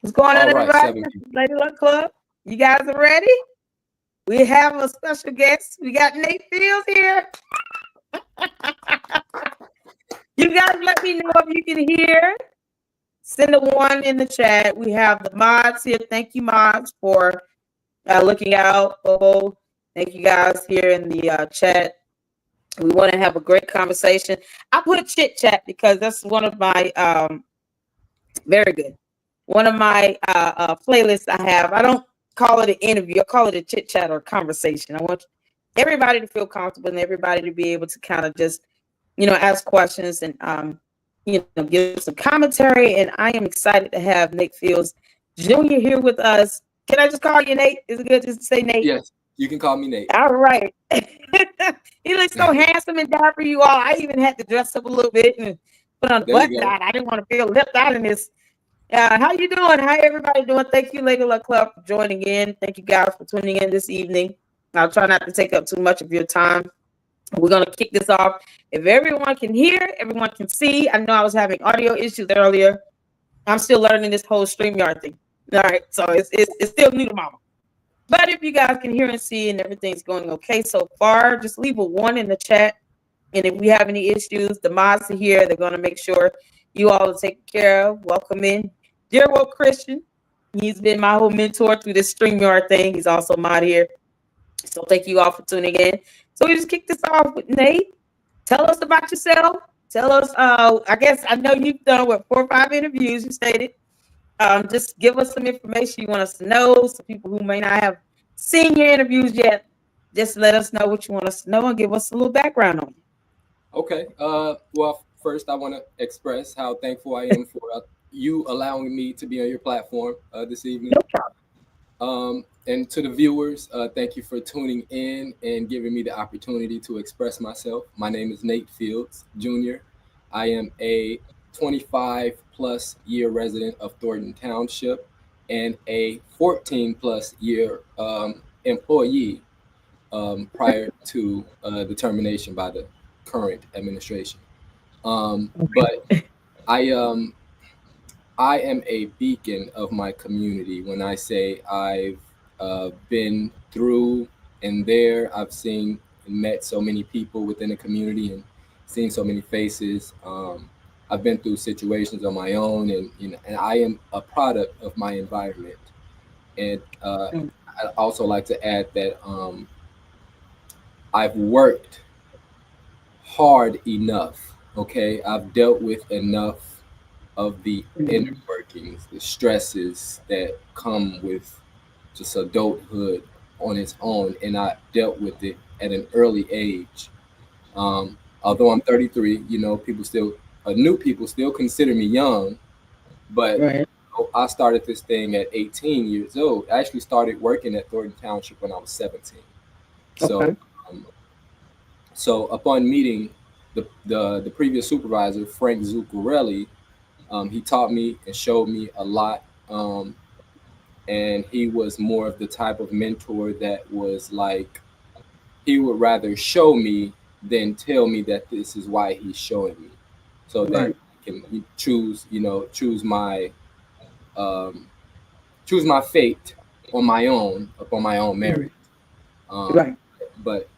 What's going on, All right, everybody? 7 This people. is Lady Luck Club. You guys are ready? We have a special guest. We got Nate Fields here. You guys let me know if you can hear. Send a one in the chat. We have the mods here. Thank you, mods, for looking out. Oh, thank you guys here in the chat. We want to have a great conversation. I put Chit-Chat because that's one of my very good. One of my playlists I have. I don't call it an interview. I call it a chit-chat or conversation. I want everybody to feel comfortable and everybody to be able to kind of just, ask questions and, give some commentary. And I am excited to have Nate Fields Jr. here with us. Can I just call you Nate? Is it good just to say Nate? Yes, you can call me Nate. All right. He looks so handsome and dapper, you all. I even had to dress up a little bit and put on a button down. I didn't want to feel left out in this. How you doing? How everybody doing? Thank you, Lady Luck Club, for joining in. Thank you guys for tuning in this evening. I'll try not to take up too much of your time. We're going to kick this off. If everyone can hear, everyone can see. I know I was having audio issues earlier. I'm still learning this whole StreamYard thing. All right, so it's still new to mama. But if you guys can hear and see and everything's going okay so far, just leave a one in the chat. And if we have any issues, the mods are here. They're going to make sure you all are taken care of. Welcome in. Dear Will Christian, he's been my whole mentor through this StreamYard thing. He's also mod here. So thank you all for tuning in. So we just kick this off with Nate. Tell us about yourself. Tell us, I guess I know you've done, 4 or 5 interviews, you stated. Just give us some information you want us to know. So people who may not have seen your interviews yet, just let us know what you want us to know and give us a little background on you. Okay. Well, first I want to express how thankful I am for you allowing me to be on your platform this evening. No problem. And to the viewers, thank you for tuning in and giving me the opportunity to express myself. My name is Nate Fields Jr. I am a 25-plus year resident of Thornton Township and a 14-plus year employee prior to the termination by the current administration. But I am a beacon of my community when I say I've been through and there. I've seen and met so many people within the community and seen so many faces. I've been through situations on my own, and I am a product of my environment. And I also like to add that I've worked hard enough. Okay, I've dealt with enough of the inner workings, the stresses that come with just adulthood on its own, and I dealt with it at an early age. Although I'm 33, new people still consider me young, but Right. I started this thing at 18 years old. I actually started working at Thornton Township when I was 17. Okay. So upon meeting the previous supervisor, Frank Zuccarelli, he taught me and showed me a lot. And he was more of the type of mentor that was like, he would rather show me than tell me that this is why he's showing me, so that Right. I can choose my fate on my own, upon my own merit. Right. But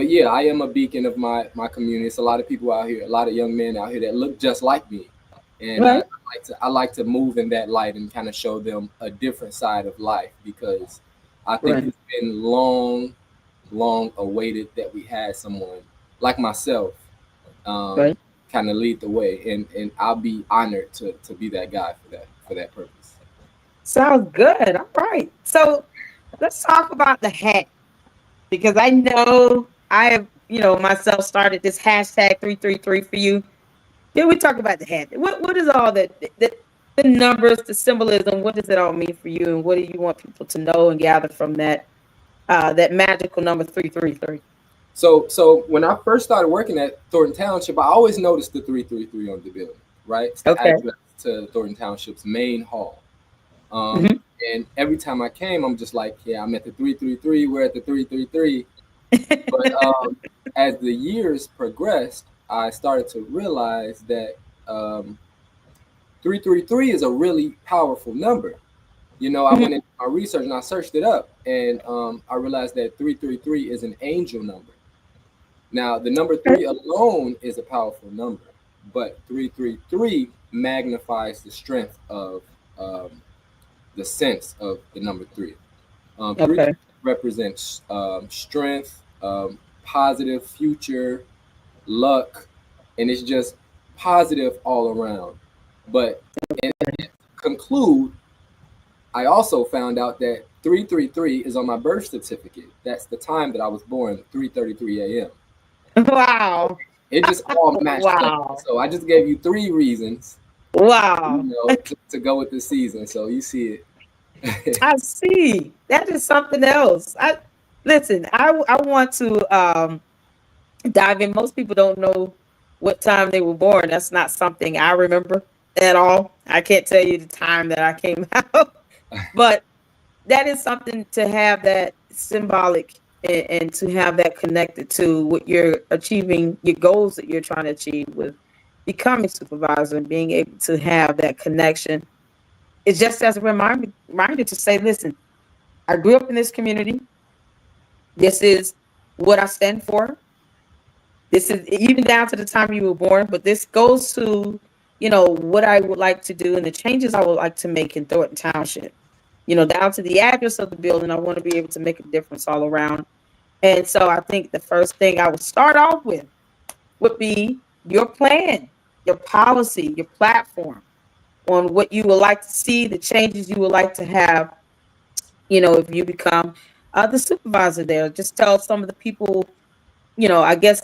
yeah, I am a beacon of my community. It's a lot of people out here, a lot of young men out here that look just like me, and Right. I like to move in that light and kind of show them a different side of life, because I think Right. it's been long awaited that we had someone like myself Right. kind of lead the way, and I'll be honored to be that guy for that purpose. Sounds good. All right. So let's talk about the hat, because I know I have, myself started this hashtag 333 for you. Yeah, we talk about the hat. What is all the numbers, the symbolism? What does it all mean for you, and what do you want people to know and gather from that that magical number 333? So when I first started working at Thornton Township, I always noticed the 333 on the building, right? It's the Okay. address to Thornton Township's main hall. Mhm. And every time I came, I'm just like, yeah, I'm at the 333. We're at the 333. But as the years progressed, I started to realize that 333 is a really powerful number. I went into my research and I searched it up, and I realized that 333 is an angel number. Now, the number 3 alone is a powerful number, but 333 magnifies the strength of the sense of the number 3. 3 Okay. represents strength, positive future, luck, and it's just positive all around. But and to conclude, I also found out that 333 is on my birth certificate. That's the time that I was born, 3:33 a.m. Wow. It just all matched up. Wow. So I just gave you 3 reasons, Wow. to go with the season. So you see it. I see. That is something else. I want to dive in. Most people don't know what time they were born. That's not something I remember at all. I can't tell you the time that I came out, but that is something to have that symbolic, and to have that connected to what you're achieving, your goals that you're trying to achieve with becoming supervisor, and being able to have that connection. It's just as a reminder to say, listen, I grew up in this community. This is what I stand for. This is even down to the time you were born, but this goes to, what I would like to do and the changes I would like to make in Thornton Township. Down to the address of the building, I want to be able to make a difference all around. And so I think the first thing I would start off with would be your plan, your policy, your platform on what you would like to see, the changes you would like to have, if you become the supervisor there. Just tell some of the people, I guess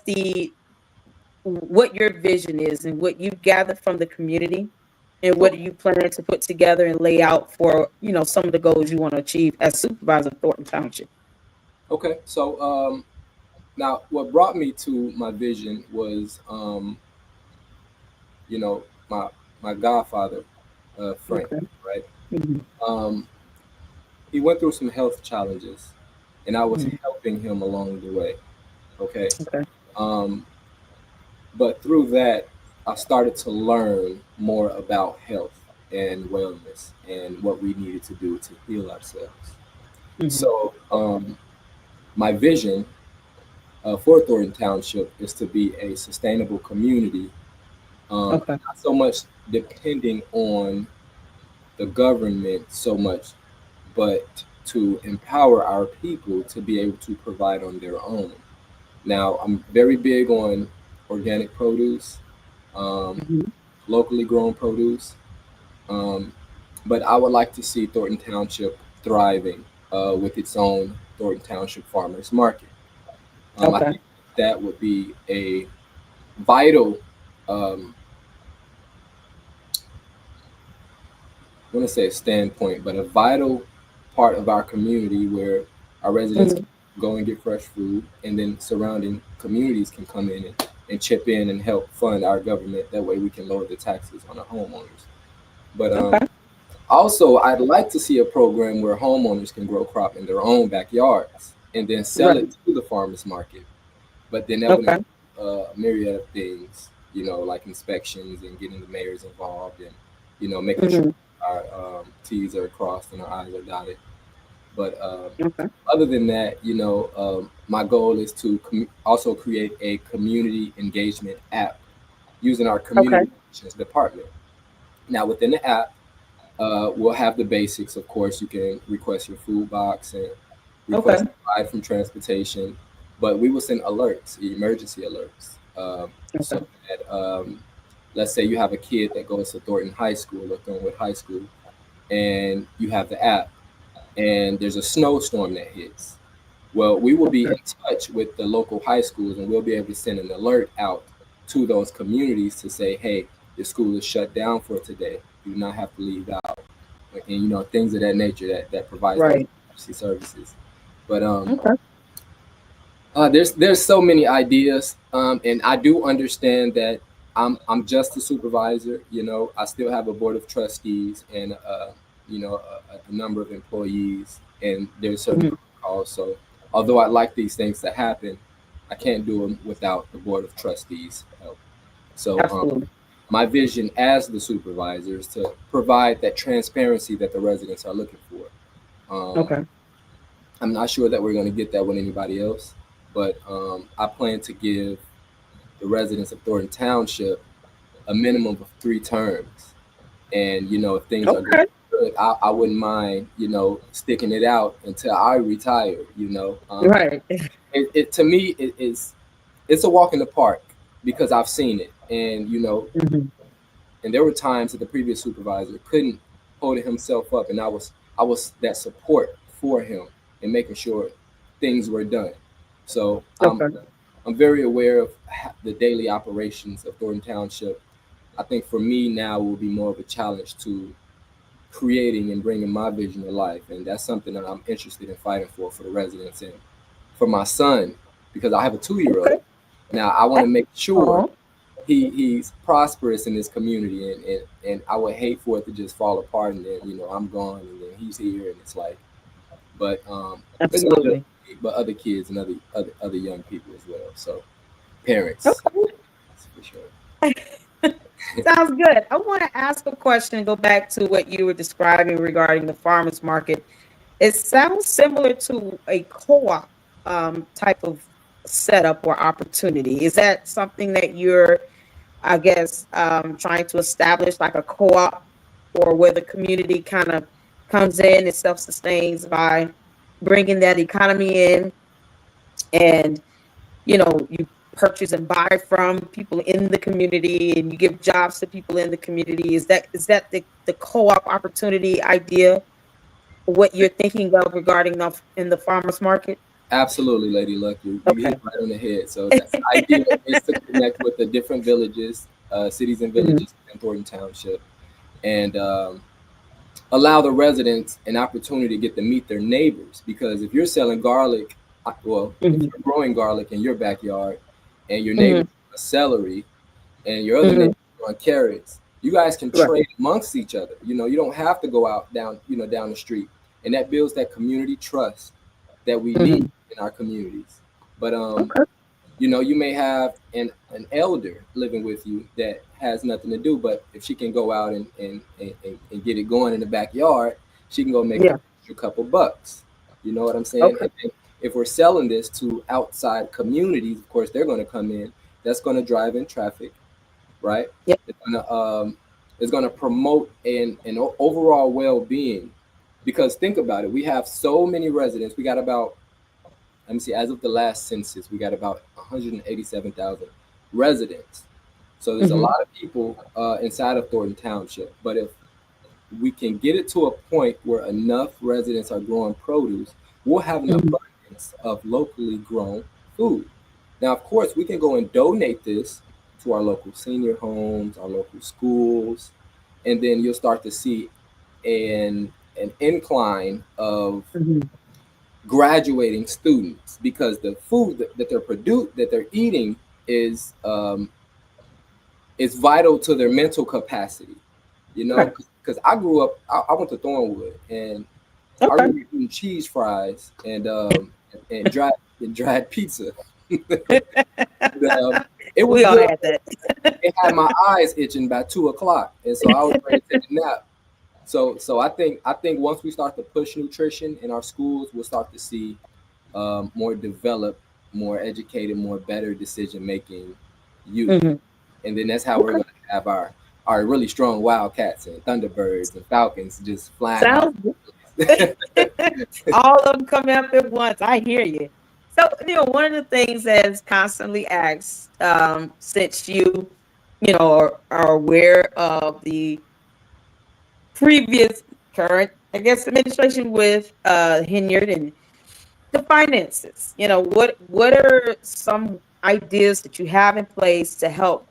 what your vision is and what you've gathered from the community, and what do you plan to put together and lay out for, some of the goals you want to achieve as supervisor of Thornton Township. Okay, so now what brought me to my vision was, my godfather, Frank, Okay. right? Mhm. Um, he went through some health challenges, and I was Mhm. helping him along the way. Okay. Okay. Um, but through that, I started to learn more about health and wellness and what we needed to do to heal ourselves. Mhm. So, my vision for Thornton Township is to be a sustainable community, Okay. not so much depending on the government so much, but to empower our people to be able to provide on their own. Now, I'm very big on organic produce, um, Mhm. locally grown produce, um, but I would like to see Thornton Township thriving with its own Thornton Township Farmers Market. I Okay. think that would be a vital, um, I want to say a standpoint, but a vital part of our community where our residents can Mhm. go and get fresh food, and then surrounding communities can come in and chip in and help fund our government. That way we can lower the taxes on our homeowners. But Okay. also, I'd like to see a program where homeowners can grow crop in their own backyards and then sell Right. it to the farmers market. But then that would Okay. involve a myriad of things, like inspections and getting the mayors involved, and making sure Mhm. our T's are crossed and our I's are dotted. But Okay. other than that, my goal is to also create a community engagement app using our Okay. community relations department. Now, within the app, we'll have the basics. Of course, you can request your food box and Okay. request a ride from transportation, but we will send alerts, emergency alerts, so Okay. that, let's say you have a kid that goes to Thornton High School or Thornwood High School, and you have the app, and there's a snowstorm that hits. Well, we will be in Okay. touch with the local high schools, and we'll be able to send an alert out to those communities to say, hey, the school is shut down for today. You do not have to leave out. And, things of that nature that provides those Right. emergency services. But Okay. there's so many ideas, and I do understand that I'm just a supervisor. I still have a board of trustees and a number of employees, and there's certain Mhm. protocols. So although I like these things to happen, I can't do them without the board of trustees help. So Absolutely. my vision as the supervisor is to provide that transparency that the residents are looking for. Okay. I'm not sure that we're going to get that with anybody else, but I plan to give the residents of Thornton Township a minimum of 3 terms. And, you know, if things are Okay. good, I wouldn't mind, you know, sticking it out until I retire, you know. Right. To me, it's a walk in the park because I've seen it. And, you know, Mhm. and there were times that the previous supervisor couldn't hold himself up, and I was that support for him in making sure things were done. So Okay. I'm very aware of the daily operations of Thornton Township. I think for me now will be more of a challenge to creating and bringing my vision to life, and that's something that I'm interested in fighting for the residents and for my son, because I have a 2-year-old. Okay. Now I want to make sure Oh, he's prosperous in this community, and I would hate for it to just fall apart and then, you know, I'm gone and then he's here and it's like, but there's absolutely. other kids and other young people as well. So parents, Okay. for sure. Sounds good. I want to ask a question and go back to what you were describing regarding the farmers market. It sounds similar to a co-op type of setup or opportunity. Is that something that you're, I guess, trying to establish, like a co-op, or where the community kind of comes in and self-sustains by bringing that economy in, and you purchase and buy from people in the community, and you give jobs to people in the community? Is that the co-op opportunity idea, what you're thinking of regarding in the farmers market? Absolutely, Lady Luck, you hit Okay. it right on the head. So the idea is to connect with the different villages, cities and Mhm. villages in Thornton Township, and allow the residents an opportunity to get to meet their neighbors. Because if you're selling garlic, well, if Mhm. you're growing garlic in your backyard, and your neighbor Mhm. growing celery, and your other Mhm. neighbor growing carrots, you guys can Right. trade amongst each other. You know, you don't have to go out down the street, and that builds that community trust that we need Mhm. in our communities. But Okay. you know, you may have an elder living with you that has nothing to do, but if she can go out and get it going in the backyard, she can go make Yeah. an extra couple bucks. You know what I'm saying? Okay. And then if we're selling this to outside communities, of course they're going to come in. That's going to drive in traffic, right? Yeah. It's going to promote an overall well-being, because think about it, we have so many residents. We got about, let me see, as of the last census, we got about 187,000 residents. So there's a Mhm. lot of people inside of Thornton Township. But if we can get it to a point where enough residents are growing produce, we'll have an Mhm. abundance of locally grown food. Now, of course, we can go and donate this to our local senior homes, our local schools, and then you'll start to see an incline of Mhm. graduating students, because the food that they're eating is is vital to their mental capacity. You know, Okay. because I grew up, I went to Thornwood, and I Okay. remember eating cheese fries and dried pizza. It was We all good. had that. It had my eyes itching by 2 o'clock, and so I was ready to take a nap. So I think once we start to push nutrition in our schools, we'll start to see more developed, more educated, more better decision making youth, Mhm. and then that's how we're Okay. going to have our really strong Wildcats and Thunderbirds and Falcons just flying all. Sounds good. All of them coming up at once. I hear you. So, one of the things that's constantly asked, since are aware of the previous current, I guess, administration with Hinyard and the finances. What are some ideas that you have in place to help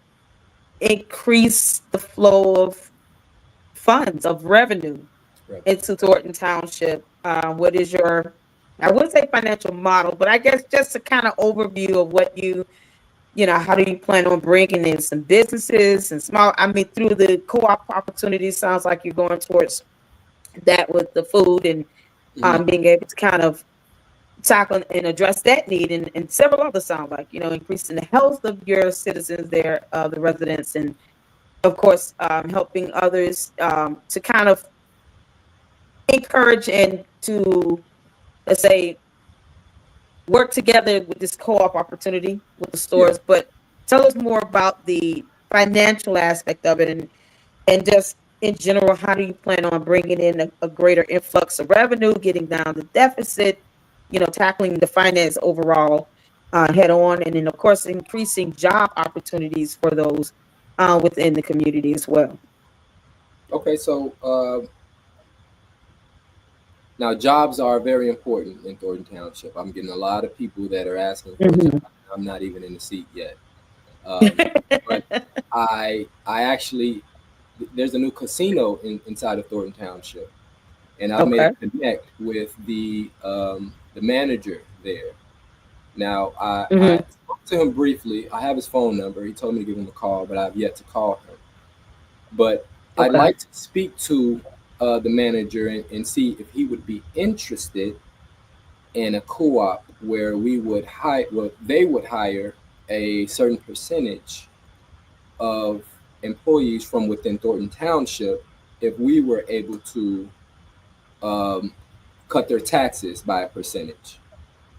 increase the flow of funds, of revenue Right. into Thornton Township? What is your, I wouldn't say financial model, but I guess just a kind of overview of what how do you plan on bringing in some businesses and small, I mean, through the co-op opportunities, sounds like you're going towards that with the food, and Mhm. being able to kind of tackle and address that need, and several others sound like, increasing the health of your citizens there, the residents, and of course, helping others to kind of encourage and to, let's say, work together with this co-op opportunity with the Yeah. stores. But tell us more about the financial aspect of it, and just in general, how do you plan on bringing in a greater influx of revenue, getting down the deficit, tackling the finance overall head on, and then of course increasing job opportunities for those within the community as well. Okay, so now jobs are very important in Thornton Township. I'm getting a lot of people that are asking for a Mhm. job. I'm not even in the seat yet. But I actually, there's a new casino inside of Thornton Township, and I've made Okay. a connect with the manager there. Now I Hmm. spoke to him briefly. I have his phone number. He told me to give him a call, but I've yet to call him. But I'd Okay. like to speak to the manager and see if he would be interested in a co-op where we would hire, well, they would hire a certain percentage of employees from within Thornton Township if we were able to um, cut their taxes by a percentage.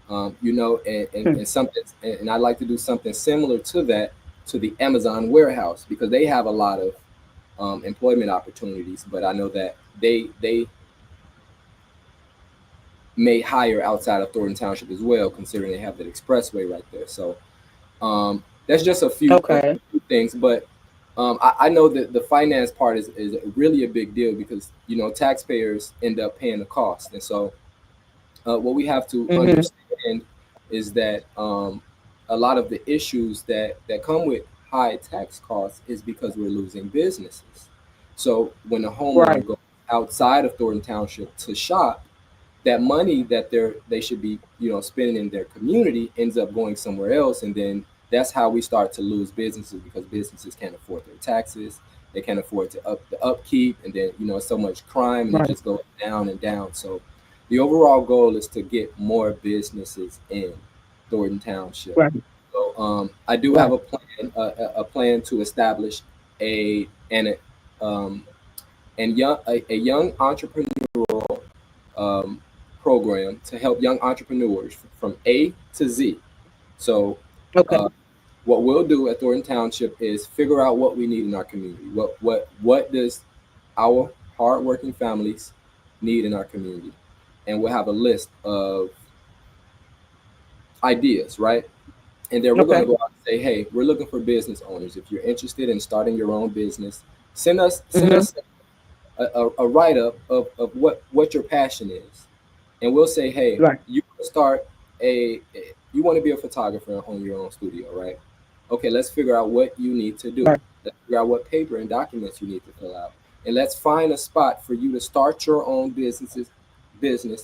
And something, and I'd like to do something similar to that to the Amazon warehouse because they have a lot of employment opportunities, but I know that they may hire outside of Thornton Township as well, considering they have that expressway right there. So that's just a Okay. few things, but I know that the finance part is really a big deal because taxpayers end up paying the cost, and so what we have to Hmm. understand is that a lot of the issues that come with high tax costs is because we're losing businesses. So when a homeowner Right. goes outside of Thornton Township to shop, that money that they should be spending in their community ends up going somewhere else, and then that's how we start to lose businesses because businesses can't afford their taxes, they can't afford to up the upkeep, and then so much crime, and it Right. just goes down and down. So the overall goal is to get more businesses in Thornton Township. Right. So I do have Right. a plan to establish a and a, a young entrepreneurial um, program to help young entrepreneurs from A to Z. So, Okay. uh, what we'll do at Thornton Township is figure out what we need in our community. What does our hardworking families need in our community, and we'll have a list of ideas, right? And then we're going to Okay. go out and say, hey, we're looking for business owners. If you're interested in starting your own business, send Hmm. us a write up of what your passion is, and we'll say, hey, Right. you want to start you want to be a photographer on your own studio, right? Okay, let's figure out what you need to do. Right. Let's figure out what paper and documents you need to fill out, and let's find a spot for you to start your own business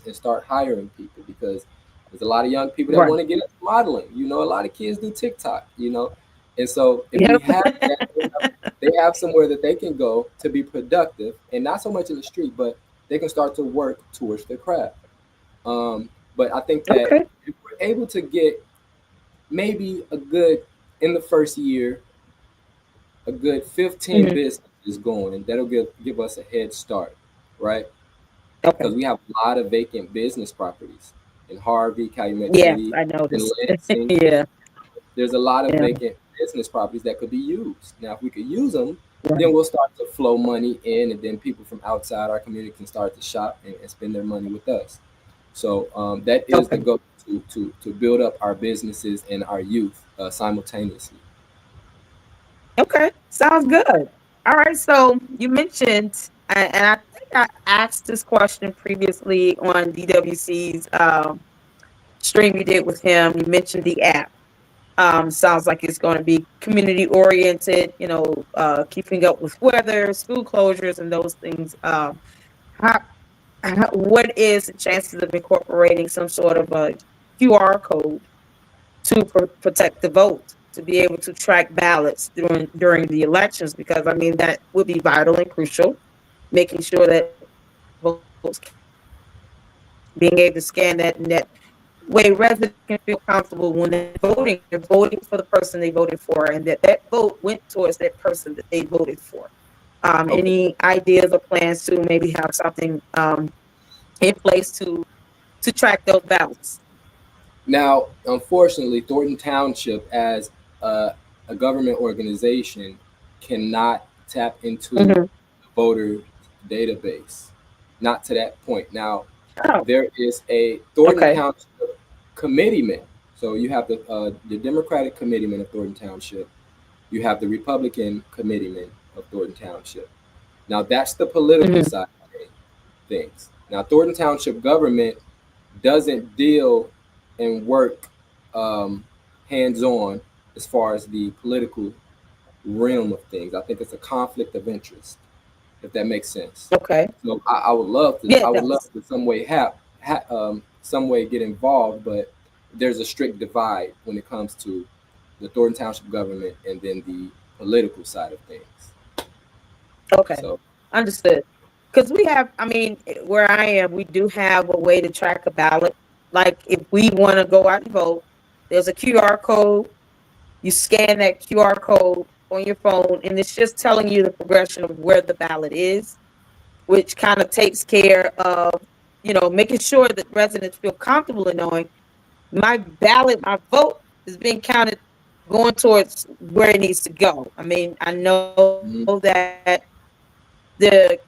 and start hiring people because there's a lot of young people that Right. want to get into modeling. A lot of kids do TikTok. And so if we Yep. have that, they have somewhere that they can go to be productive and not so much in the street, but they can start to work towards their craft. But I think that Okay. if we're able to get maybe a good, in the first year, a good 15 Hmm. businesses going, that'll give us a head start, right? Okay. Because we have a lot of vacant business properties in Harvey, Calumet Yes, City, I in noticed. Lansing. Yeah. There's a lot of Yeah. vacant business properties that could be used. Now, if we could use them, then Right. we'll start to flow money in, and then people from outside our community can start to shop and spend their money with us. So that is the Okay. goal to build up our businesses and our youth simultaneously. Okay. Sounds good. All right. So you mentioned, and I think I asked this question previously on DWC's stream you did with him. You mentioned the app. Sounds like it's going to be community oriented, keeping up with weather, school closures, and those things. How, what is the chances of incorporating some sort of a QR code to protect the vote, to be able to track ballots during the elections? Because I mean that would be vital and crucial, making sure that votes being able to scan that and that way residents can feel comfortable when they're voting for the person they voted for, and that vote went towards that person that they voted for. Okay. Any ideas or plans to maybe have something in place to track those ballots? Now, unfortunately, Thornton Township, as a government organization, cannot tap into Mm-hmm. the voter database. Not to that point. Now, Oh, there is a Thornton okay. Township committeeman. So you have the Democratic committeeman of Thornton Township. You have the Republican committeeman of Thornton Township. Now, that's the political Mm-hmm. side of things. Now, Thornton Township government doesn't deal and work hands-on as far as the political realm of things. I think it's a conflict of interest, if that makes sense. Okay. So I would love to. Yeah, I it would love does. to some way some way get involved, but there's a strict divide when it comes to the Thornton Township government and then the political side of things. Okay. So Understood. Because we have, I mean, where I am, we do have a way to track a ballot. Like if we want to go out and vote, there's a QR code. You scan that QR code on your phone, and it's just telling you the progression of where the ballot is, which kind of takes care of, making sure that residents feel comfortable in knowing my ballot, my vote is being counted, going towards where it needs to go. I mean, I know mhm, that the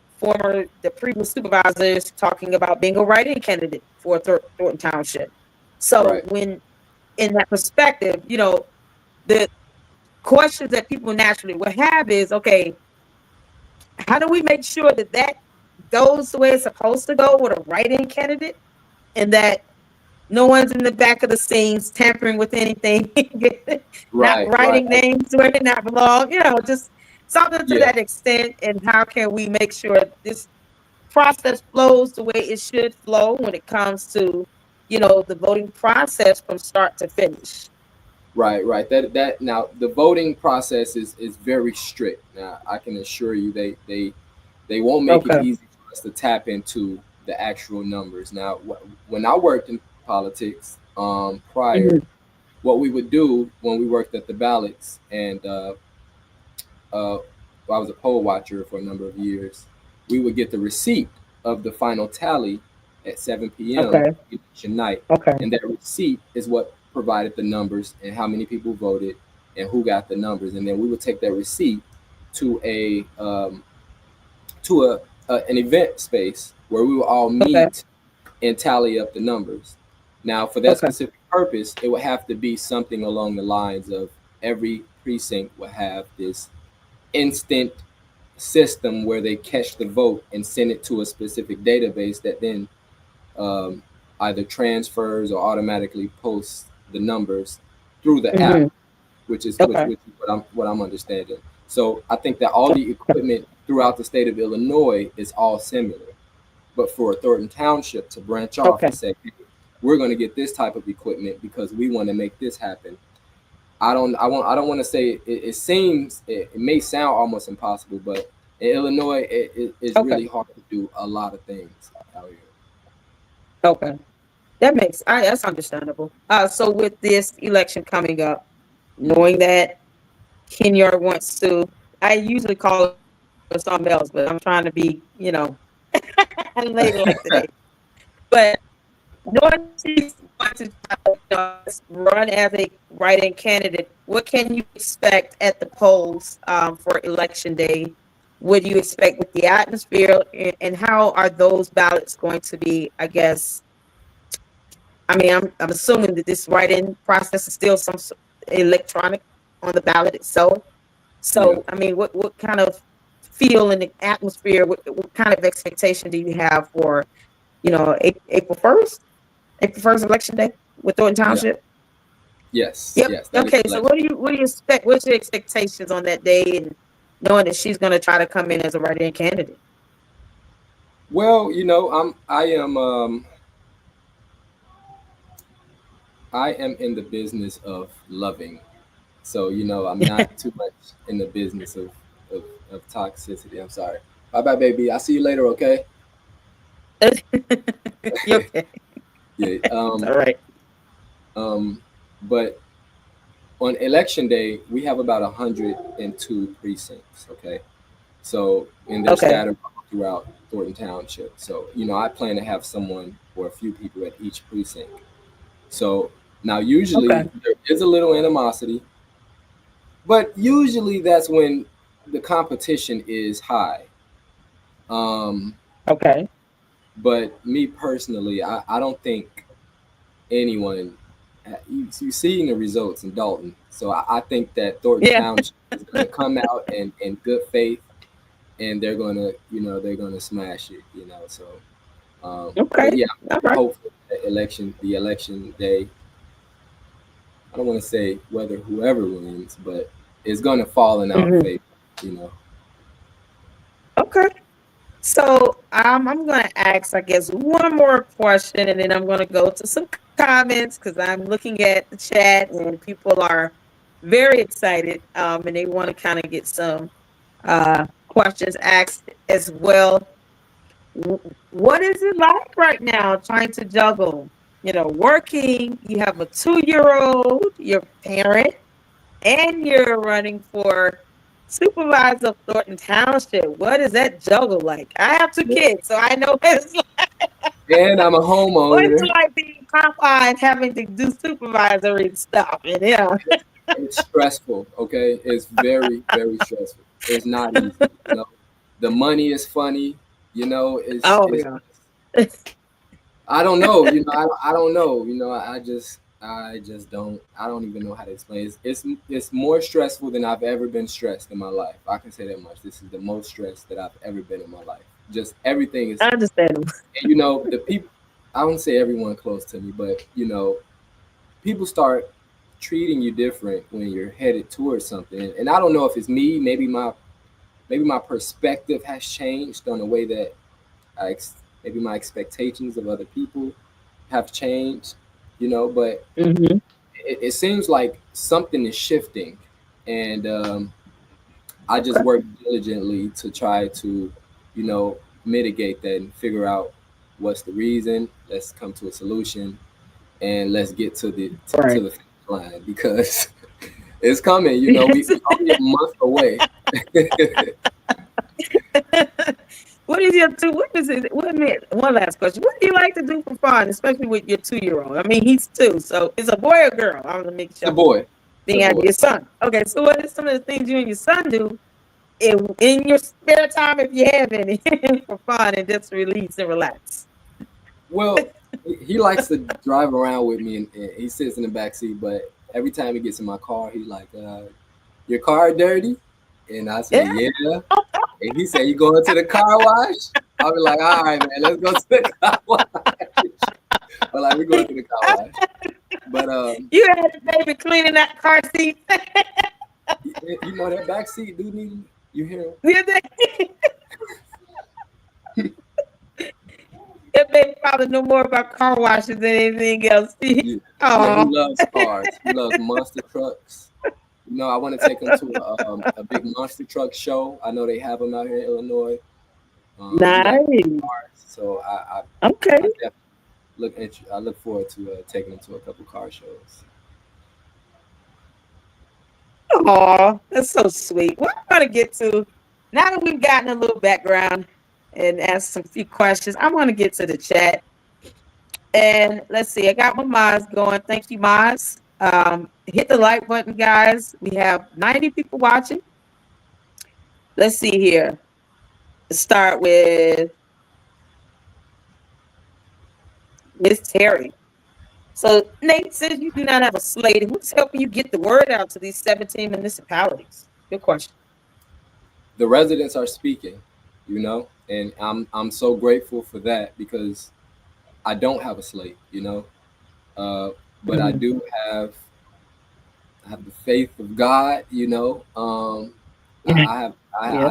previous supervisor is talking about being a write-in candidate for Thornton Township. So right, when in that perspective, the questions that people naturally would have is, okay, how do we make sure that goes the way it's supposed to go with a write-in candidate, and that no one's in the back of the scenes tampering with anything, not right. writing names where they not belong, just something to Yeah, that extent. And how can we make sure this process flows the way it should flow when it comes to, the voting process from start to finish? right. That now the voting process is very strict. Now I can assure you they won't make it Okay. easy for us to tap into the actual numbers. Now, when I worked in politics prior, Mhm. what we would do when we worked at the ballots, and uh, I was a poll watcher for a number of years, we would get the receipt of the final tally at 7 p.m. Okay. election night, Okay. and that receipt is what provided the numbers and how many people voted and who got the numbers, and then we would take that receipt to an event space where we would all Okay. meet and tally up the numbers. Now, for that Okay. specific purpose, it would have to be something along the lines of every precinct would have this instant system where they catch the vote and send it to a specific database that then um, either transfers or automatically posts the numbers through the app, Hmm. which Okay. is what I'm understanding. So I think that all the equipment throughout the state of Illinois is all similar. But for Thornton Township to branch off Okay. and say, hey, we're going to get this type of equipment because we want to make this happen. I don't want to say it seems it may sound almost impossible, but in Illinois it's Okay. really hard to do a lot of things out here. Okay. That's understandable. So with this election coming up, Mhm. knowing that Kenya wants to, I usually call her something else, but I'm trying to be, ladylike today. But knowing she's going to run as a write-in candidate, what can you expect at the polls for election day? What do you expect with the atmosphere, and how are those ballots going to be? I guess. I mean, I'm assuming that this write-in process is still electronic on the ballot itself. Yeah. So, I mean, what kind of feel in the atmosphere? What kind of expectation do you have for, April 1st, April 1st election day with Thornton Yeah. Township? Yes. Yep. Yes. That is Okay. So, election. what do you expect? What's your expectations on that day, and knowing that she's going to try to come in as a write-in candidate? Well, I am in the business of loving. So, I'm not too much in the business of, of toxicity. I'm sorry. Bye bye, baby. I'll see you later, okay? You okay? Yeah. It's all right. But on election day, we have about 102 precincts. Okay, so and they're scattered throughout Thornton Township. So I plan to have someone or a few people at each precinct. So now usually there is a little animosity, but usually that's when the competition is high. Okay. But me personally, I don't think anyone. You seeing the results in Dalton, so I think that Thornton Yeah. Township is going to come out in good faith, and they're going to they're going to smash it. So but yeah, All I'm right. hopeful that the election day. I don't want to say whether whoever wins, but it's going to fall in our favor. Okay. So I'm going to ask, I guess, one more question, and then I'm going to go to some comments because I'm looking at the chat and people are very excited, and they want to kind of get some questions asked as well. What is it like right now trying to juggle? Working, you have a 2-year-old, your parent, and you're running for Supervisor of Thornton Township. What is that juggle like? I have 2 kids, so I know what it's like. And I'm a What it's homeowner. like being Popeye and having to do supervisory stuff. And It's stressful. Okay, it's very very stressful. It's not easy. The money is funny. It's yeah. I don't know. I don't know. I just don't. I don't even know how to explain it. It's more stressful than I've ever been stressed in my life. I can say that much. This is the most stressed that I've ever been in my life. Just everything is. I understand. And the people. I won't say everyone close to me, but people start treating you different when you're headed towards something. And I don't know if it's me. Maybe my perspective has changed on the way that maybe my expectations of other people have changed, but it seems like something is shifting, and I just work diligently to try to, mitigate that and figure out what's the reason. Let's come to a solution, and let's get to the finish line because it's coming. We only a month away. What is one last question. What do you like to do for fun, especially with your 2-year-old? I mean, he's 2, so it's a boy or girl? I want to make sure. The boy. Being out your son. Okay, so what are some of the things you and your son do in your spare time, if you have any, for fun and just release and relax? Well, he likes to drive around with me, and he sits in the back seat. But every time he gets in my car, he's like, "Your car dirty?" And I say, "Yeah." And he said, "You going to the car wash?" I'll be like, "All right, man, let's go to the car wash." But like, we're going to the car wash. But you had the baby cleaning that car seat. That back seat, dude. You hear him? That baby probably know more about car washes than anything else. Yeah, he loves cars. He loves monster trucks. I want to take him to a big monster truck show. I know they have them out here in Illinois. Nice. So I look forward to taking him to a couple car shows. Oh, that's so sweet. What I'm going to get to, now that we've gotten a little background and asked some few questions, I want to get to the chat. And let's see, I got my Maz going. Thank you, Maz. Hit the like button, guys. We have 90 people watching. Let's see here. Let's start with Miss Terry. So Nate says you do not have a slate. Who's helping you get the word out to these 17 municipalities? Good question. The residents are speaking, and I'm so grateful for that because I don't have a slate, but I do have the faith of God, I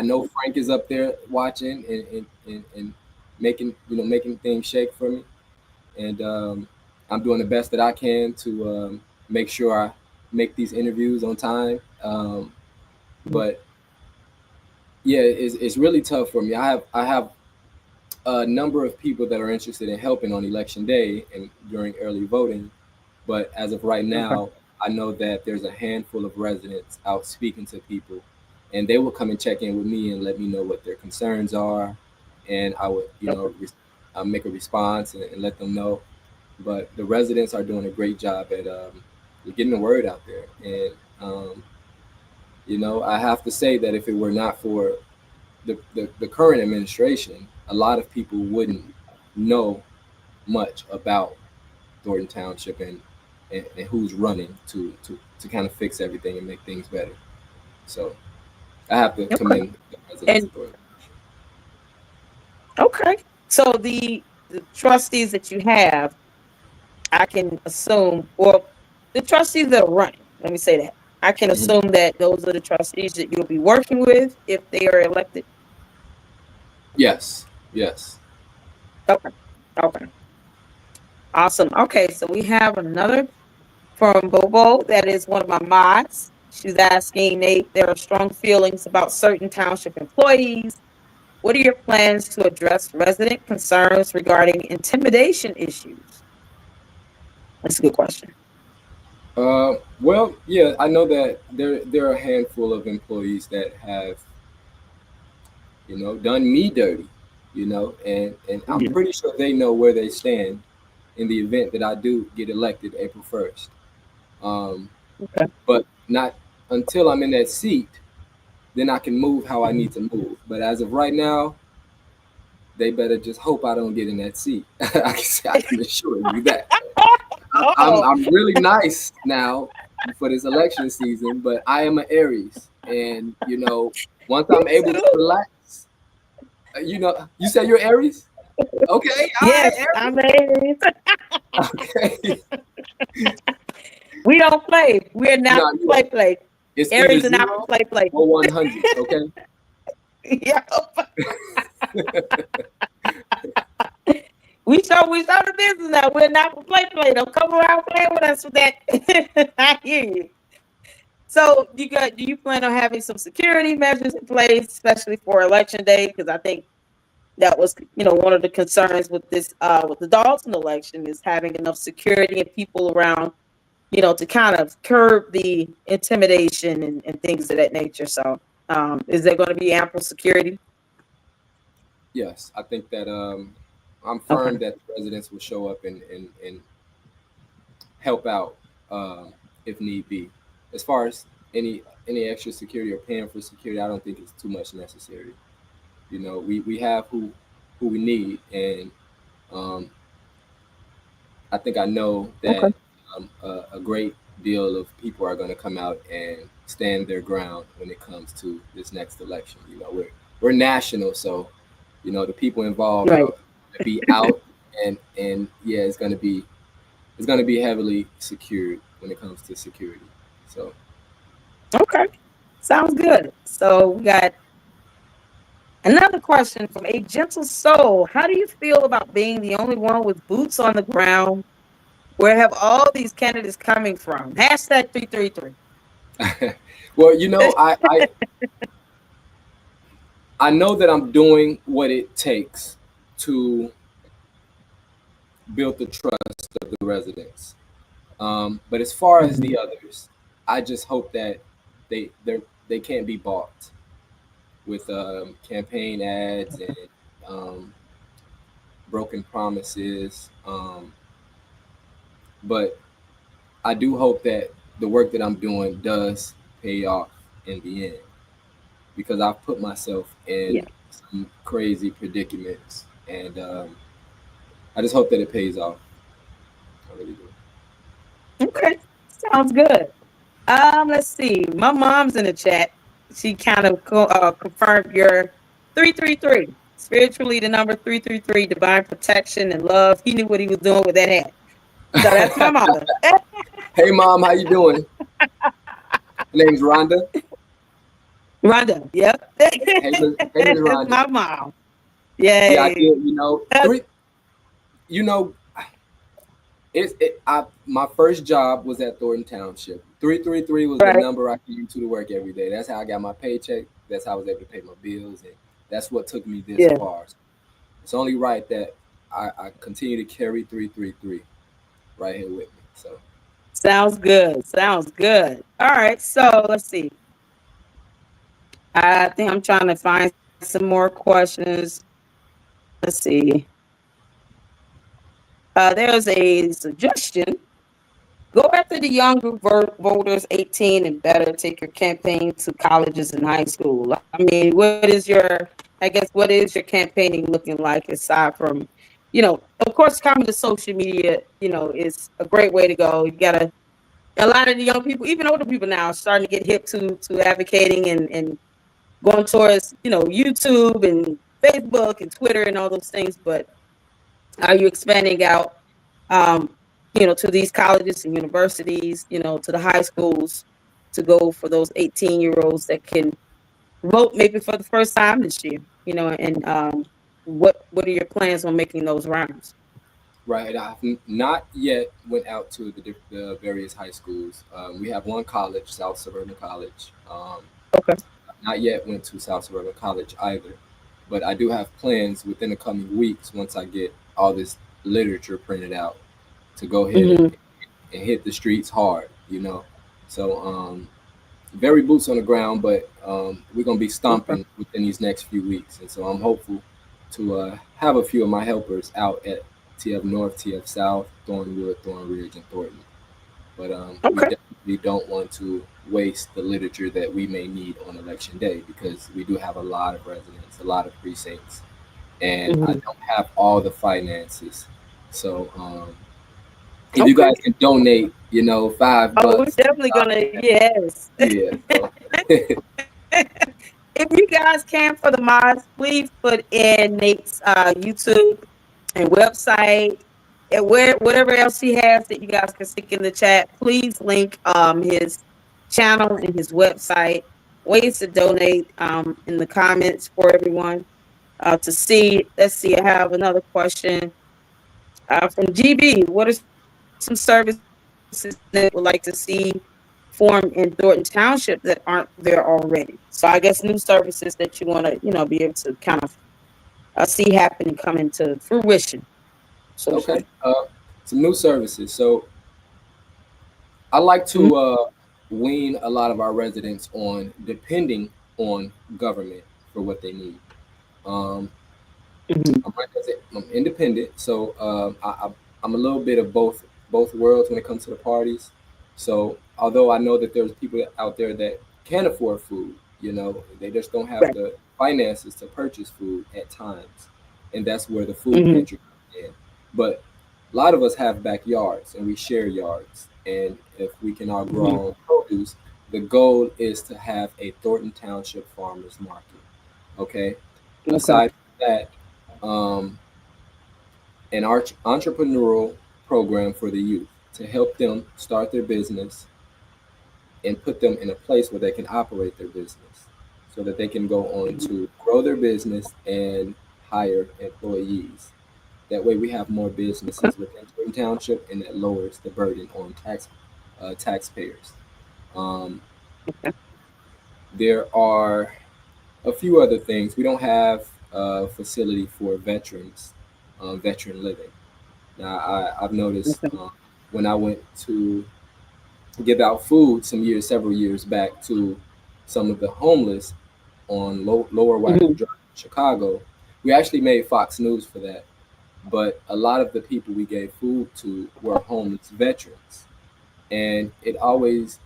know Frank is up there watching and making things shake for me, and I'm doing the best that I can to make sure I make these interviews on time. But yeah, it's really tough for me. I have a number of people that are interested in helping on election day and during early voting, But as of right now, I know that there's a handful of residents out speaking to people, and they will come and check in with me and let me know what their concerns are, and I would, make a response and let them know. But the residents are doing a great job at getting the word out there, and I have to say that if it were not for the current administration, a lot of people wouldn't know much about Thornton Township and who's running to kind of fix everything and make things better. So I have to commend the residents of Thornton. Okay. So the trustees that you have, I can assume, or the trustees that are running, let me say that. I can assume that those are the trustees that you'll be working with if they are elected. Yes. Okay. Awesome. Okay, so we have another from Bobo that is one of my mods. She's asking, Nate, there are strong feelings about certain township employees. What are your plans to address resident concerns regarding intimidation issues? That's a good question. Well, yeah, I know that there are a handful of employees that have, done me dirty, and I'm pretty sure they know where they stand in the event that I do get elected April 1st. But not until I'm in that seat, then I can move how I need to move. But as of right now, they better just hope I don't get in that seat. I can assure you that. I'm really nice now for this election season, but I am an Aries, and once I'm able to relax, you say you're Aries. Okay, yes, right, I'm Aries. Okay. We don't play. We're not play. It's Aries either are not play. or 100. Okay. Yeah. We show the business now. We're not for play. Don't come around playing with us with that. I hear you. So do you plan on having some security measures in place, especially for election day? Because I think that was, one of the concerns with this, with the Dalton election, is having enough security and people around, to kind of curb the intimidation and things of that nature. So, is there going to be ample security? Yes, I think that I'm firm that the residents will show up and help out if need be. As far as any extra security or paying for security, I don't think it's too much necessary. We have who we need, and I think I know that a great deal of people are going to come out and stand their ground when it comes to this next election. We're national, so the people involved are to be out, and yeah, it's going to be heavily secured when it comes to security. So Sounds good. So we got another question from A Gentle Soul. How do you feel about being the only one with boots on the ground? Where have all these candidates coming from? Hashtag 333. Well, I know that I'm doing what it takes to build the trust of the residents. But as far as the others, I just hope that they can't be bought with campaign ads and broken promises. But I do hope that the work that I'm doing does pay off in the end, because I've put myself in some crazy predicaments, and I just hope that it pays off. I really do. Okay, sounds good. Let's see. My mom's in the chat. She kind of confirmed your 333. Spiritually, the number 333, divine protection and love. He knew what he was doing with that hat. So that's my mother. Hey, Mom, how you doing? Her name's Rhonda. Rhonda, yep. Hey, Ms. Rhonda. My mom. Yay. Yeah, I did. My first job was at Thornton Township. 333 was the number I came to work every day. That's how I got my paycheck. That's how I was able to pay my bills, and that's what took me this far. So it's only right that I continue to carry 333 right here with me. So Sounds good. Sounds good. All right. So let's see. I think I'm trying to find some more questions. Let's see. There's a suggestion. Go after the younger voters 18 and better. Take your campaign to colleges and high school. I mean, I guess, what is your campaigning looking like aside from, of course, coming to social media, is a great way to go. You got a lot of the young people, even older people now, are starting to get hip to advocating and going towards, YouTube and Facebook and Twitter and all those things. But are you expanding out, um, to these colleges and universities, to the high schools to go for those 18-year-olds that can vote maybe for the first time this year, and what are your plans on making those rounds? Right. I've not yet went out to the various high schools. We have one college, South Suburban College. Okay. Not yet went to South Suburban College either, but I do have plans within the coming weeks once I get all this literature printed out to go ahead and hit the streets hard, So very boots on the ground, but we're gonna be stomping within these next few weeks, and so I'm hopeful to have a few of my helpers out at TF North, TF South, Thornwood, Thornridge, and Thornton. But we definitely don't want to waste the literature that we may need on election day, because we do have a lot of residents, a lot of precincts, and I don't have all the finances. So if you guys can donate, $5. We're definitely gonna, yes. Yeah. So. If you guys can, for the mods, please put in Nate's YouTube and website and whatever else he has that you guys can stick in the chat. Please link his channel and his website, ways to donate in the comments for everyone to see. Let's see, I have another question from GB. What are some services that would like to see form in Thornton Township that aren't there already? So I guess new services that you want to, be able to kind of see happen and come into fruition. So okay, some new services. So I like to wean a lot of our residents on depending on government for what they need. I'm independent, so I'm a little bit of both worlds when it comes to the parties. So although I know that there's people out there that can afford food, they just don't have the finances to purchase food at times, and that's where the food pantry comes in. But a lot of us have backyards and we share yards, and if we can all grow our own produce, the goal is to have a Thornton Township farmers market. Okay. Aside from that, an entrepreneurial program for the youth to help them start their business and put them in a place where they can operate their business so that they can go on to grow their business and hire employees. That way we have more businesses within Thornton Township, and that lowers the burden on taxpayers. There are a few other things. We don't have a facility for veterans, veteran living. Now, I've noticed when I went to give out food several years back to some of the homeless on Lower Wacom Drive in Chicago, we actually made Fox News for that. But a lot of the people we gave food to were homeless veterans, and it always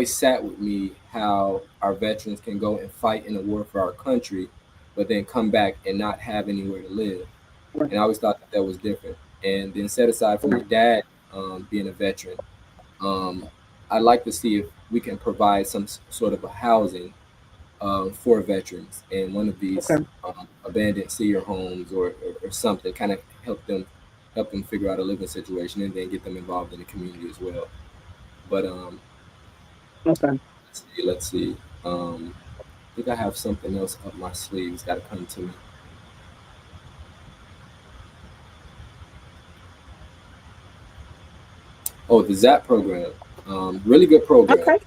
sat with me how our veterans can go and fight in a war for our country, but then come back and not have anywhere to live. And I always thought that was different. And then set aside from my dad being a veteran, I'd like to see if we can provide some sort of a housing for veterans in one of these abandoned senior homes or something, kind of help them figure out a living situation and then get them involved in the community as well. But let's see. I think I have something else up my sleeve. It's got to come to me. Oh, the ZAP program. Really good program. Okay.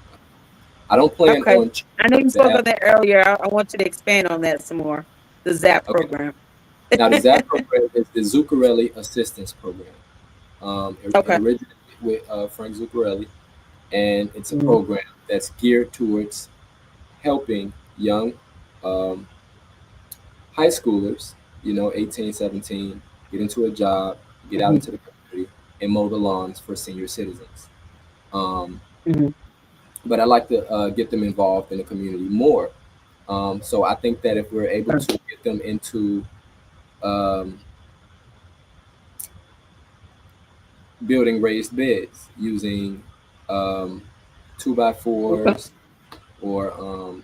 I don't plan on. I know you spoke of that earlier. I want you to expand on that some more. The ZAP program. Now, the ZAP program is the Zuccarelli Assistance Program. It originated with Frank Zuccarelli, and it's a Mm-hmm. program that's geared towards helping young um, high schoolers, 18, 17, get into a job, get out into the community, and mow the lawns for senior citizens. Um, Mm-hmm. but I like to get them involved in the community more. So I think that if we're able to get them into um, building raised beds using um, two by Okay. fours or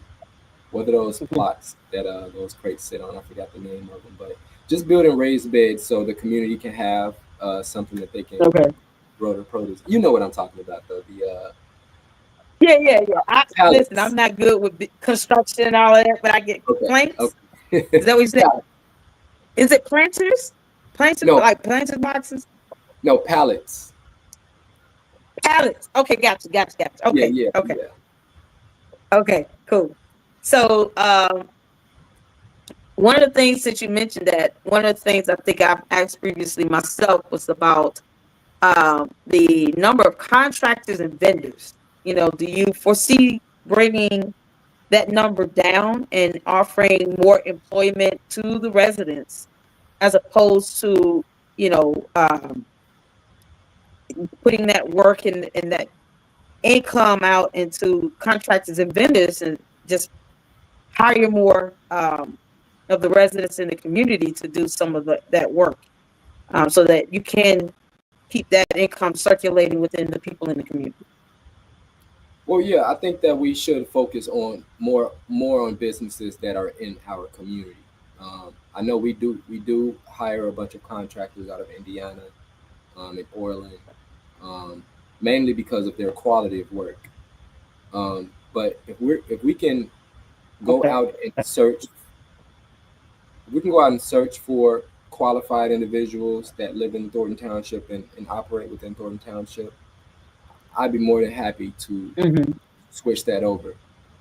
what are those plots that those crates sit on? I forgot the name of them, but just building raised beds so the community can have something that they can Okay. grow their produce. You know what I'm talking about, though. The Yeah, yeah, yeah. Listen, I'm pallets. not good with construction and all of that, but I get Okay. planks. Okay. Is that what you said? Pallet. Is it planters? Planters, No, like planter boxes? no pallets. Pallets. Okay, gotcha. Yeah, Okay, yeah, okay, yeah. okay, cool. So, one of the things that you mentioned, that one of the things I think I've asked previously myself was about the number of contractors and vendors. Do you foresee bringing that number down and offering more employment to the residents, as opposed to, you know, um, putting that work and that income out into contractors and vendors, and just hire more of the residents in the community to do some of that work, so that you can keep that income circulating within the people in the community. Well, yeah, I think that we should focus on more on businesses that are in our community. I know we do hire a bunch of contractors out of Indiana, in Orland, um, mainly because of their quality of work. But if we can go Okay. out and search, if we can go out and search for qualified individuals that live in Thornton Township and operate within Thornton Township, I'd be more than happy to Mm-hmm. switch that over.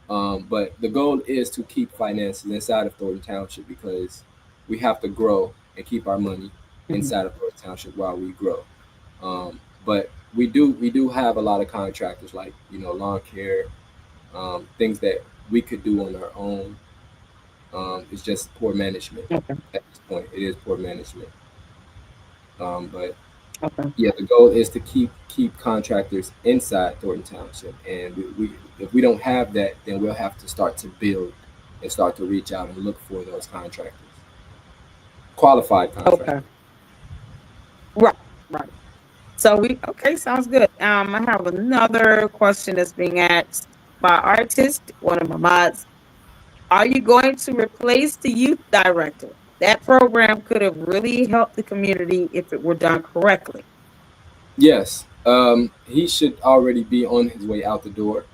But the goal is to keep finances inside of Thornton Township because we have to grow and keep our money Mm-hmm. inside of Thornton Township while we grow. But we do have a lot of contractors like lawn care, things that we could do on our own. It's just poor management Okay. at this point. It is poor management. But Okay. yeah, the goal is to keep contractors inside Thornton Township, and we if we don't have that, then we'll have to start to build and start to reach out and look for those contractors, qualified Okay. contractors. Right. Right. So sounds good. I have another question that's being asked by artist, one of my mods. Are you going to replace the youth director? That program could have really helped the community if it were done correctly. Yes, he should already be on his way out the door.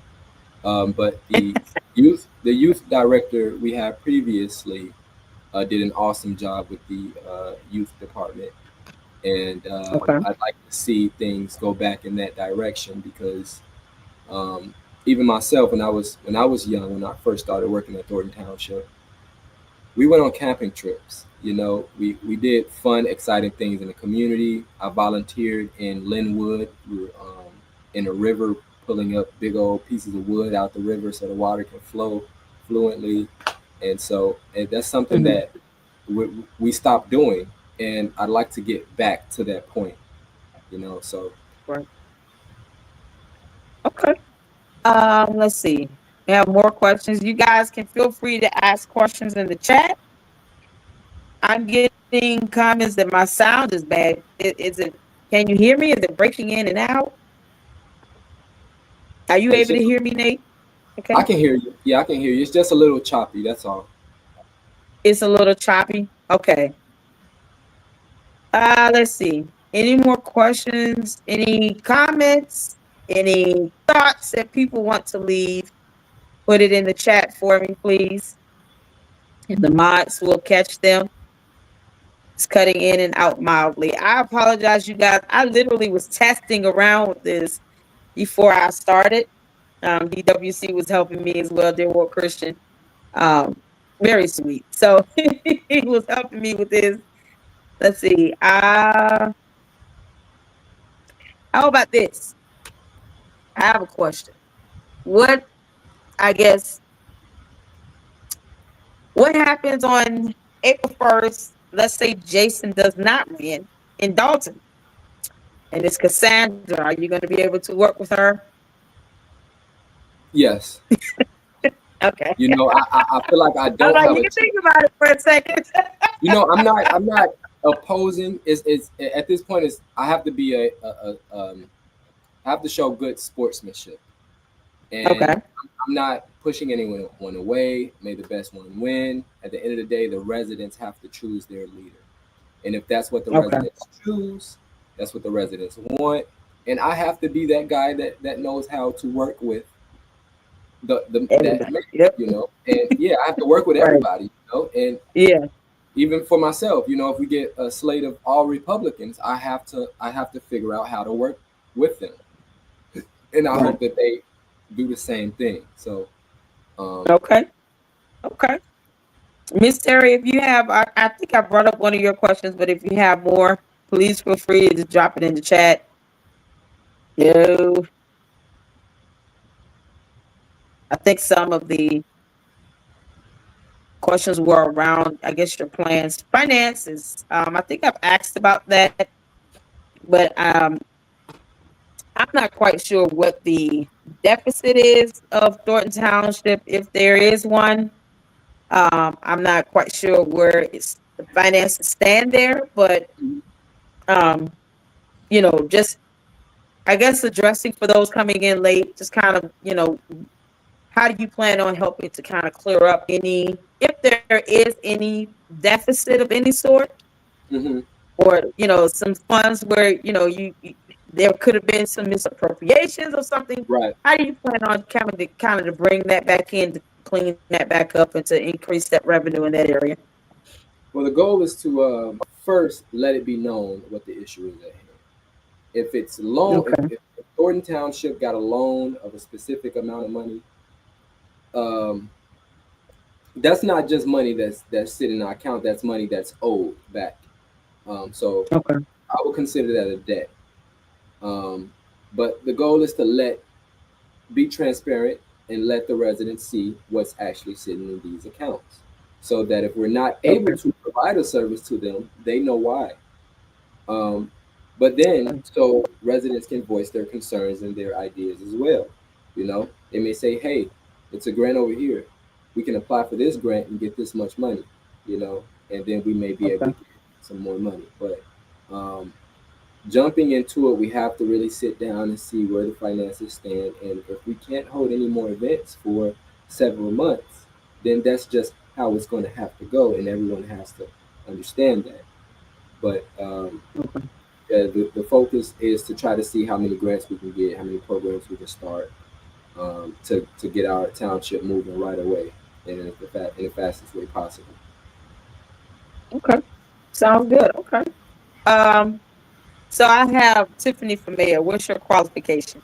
But the youth director we had previously did an awesome job with the youth department, and Okay. I'd like to see things go back in that direction because um, even myself, when I was young, when I first started working at Thornton Township, we went on camping trips. We did fun, exciting things in the community. I volunteered in Linwood. We were in a river pulling up big old pieces of wood out the river so the water can flow fluently. And that's something Hmm. that we stopped doing, and I'd like to get back to that point. So Right. Okay. Let's see. We have more questions. You guys can feel free to ask questions in the chat. I'm getting comments that my sound is bad. Is it? Can you hear me? Is it breaking in and out? Are you it's able to just hear me, Nate? I Okay. can hear you. Yeah, I can hear you. It's just a little choppy. That's all. It's a little choppy. Okay. Let's see. Any more questions? Any comments? Any thoughts that people want to leave? Put it in the chat for me, please. And the mods will catch them. It's cutting in and out mildly. I apologize, you guys. I literally was testing around with this before I started. DWC was helping me as well, dear World Christian. Um, Very sweet. So he was helping me with this. Let's see. How about this? I have a question. What, I guess, what happens on April 1st? Let's say Jason does not win in Dalton, and it's Cassandra. Are you going to be able to work with her? Yes. Okay. You know, I feel like I I was don't like, have you a. can think about it for a second. You know, I'm not opposing. It's at this point. Is I have to be I have to show good sportsmanship, and Okay. I'm not pushing anyone away. May the best one win. At the end of the day, the residents have to choose their leader, and if that's what the Okay. residents choose, that's what the residents want. And I have to be that guy that knows how to work with that Everybody. man, Yep. you know. And yeah, I have to work with Right. everybody, you know. And Yeah. even for myself, you know, if we get a slate of all Republicans, I have to figure out how to work with them, and I Right. hope that they do the same thing. So, Okay. Okay. Miss Terry, if you have, I think I brought up one of your questions, but if you have more, please feel free to drop it in the chat. No, I think some of the questions were around, I guess, your plans, finances. I think I've asked about that, but I'm not quite sure what the deficit is of Thornton Township, if there is one. I'm not quite sure where the finances stand there, but um, just I guess addressing for those coming in late, just kind of, how do you plan on helping to kind of clear up if there is any deficit of any sort, mhm. or, some funds where, there could have been some misappropriations or something. Right. How do you plan on kind of to bring that back in, to clean that back up and to increase that revenue in that area? Well, the goal is to first let it be known what the issue is at hand. If it's loan, Okay. if Thornton Township got a loan of a specific amount of money, um, that's not just money that's sitting in our account. That's money that's owed back. So Okay. I would consider that a debt. Um, but the goal is to be transparent and let the residents see what's actually sitting in these accounts, so that if we're not able Okay. to provide a service to them, they know why. Um, but then, so residents can voice their concerns and their ideas as well. You know, they may say, "Hey, it's a grant over here. We can apply for this grant and get this much money." You know, and then we may be able to Okay. get some more money. But um, jumping into it, we have to really sit down and see where the finances stand. And if we can't hold any more events for several months, then that's just how it's going to have to go, and everyone has to understand that. But Okay. yeah, the focus is to try to see how many grants we can get, how many programs we can start, to get our township moving right away and in the fastest way possible. Okay. Sounds good. Okay. Um, so I have Tiffany from Mayor. What's your qualification?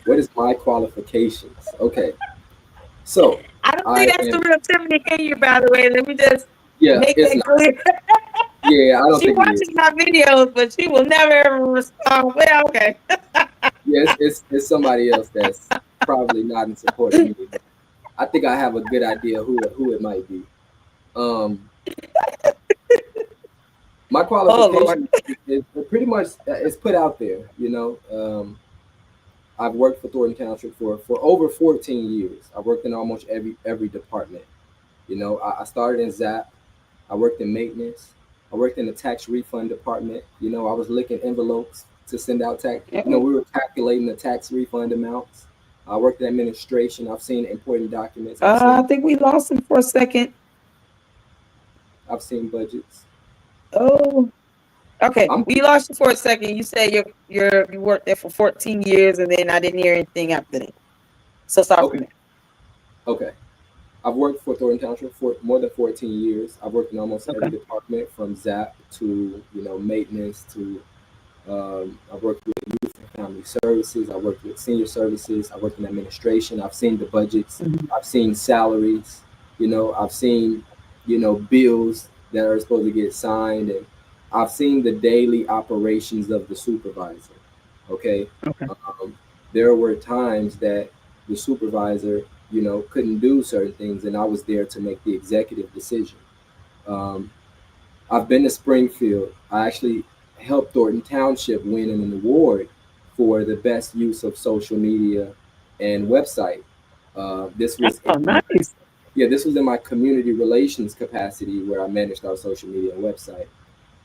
What is my qualifications? Okay, so I don't I think that's the am. real Tiffany in you, by the way. Let me just Yeah, make it's that not. clear. Yeah, I don't She think it is. watches my videos, but she will never ever respond. Well, okay. Yeah, it's somebody else that's probably not in support of me. I think I have a good idea who it might be. Um, my Oh Lord. qualification is pretty much it's put out there. You know, I've worked for Thornton Township for over 14 years. I worked in almost every department. You know, I started in ZAP. I worked in maintenance. I worked in the tax refund department. You know, I was licking envelopes to send out tax. You know, we were calculating the tax refund amounts. I worked in administration. I've seen important documents. I think we lost him for a second. I've seen budgets. Oh, okay. I'm We lost you for a second. You said you worked there for 14 years, and then I didn't hear anything after that. So sorry for okay. that. Okay. I've worked for Thornton Township for more than 14 years. I've worked in almost every Okay. department from ZAP to, maintenance to, I've worked with youth and family services. I worked with senior services. I worked in administration. I've seen the budgets. Mhm. I've seen salaries. I've seen, bills that are supposed to get signed. And I've seen the daily operations of the supervisor. Okay. Okay. There were times that the supervisor, couldn't do certain things, and I was there to make the executive decision. Um, I've been to Springfield. I actually helped Thornton Township win an award for the best use of social media and website. This was Oh, nice. this was in my community relations capacity where I managed our social media and website.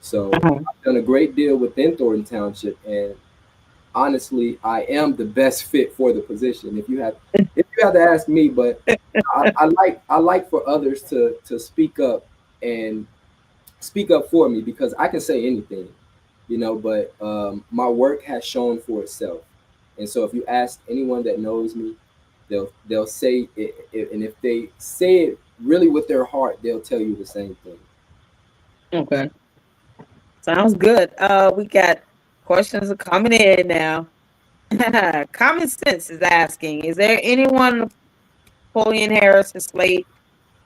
So Uh-huh. I've done a great deal within Thornton Township, and honestly, I am the best fit for the position. If you had to ask me, but I like for others to speak up and speak up for me because I can say anything, but my work has shown for itself. And so if you ask anyone that knows me, they'll say it, and if they say it really with their heart, they'll tell you the same thing. Okay. Sounds good. We got questions are coming in now. Common Sense is asking, is there anyone on Napoleon Harris and Slate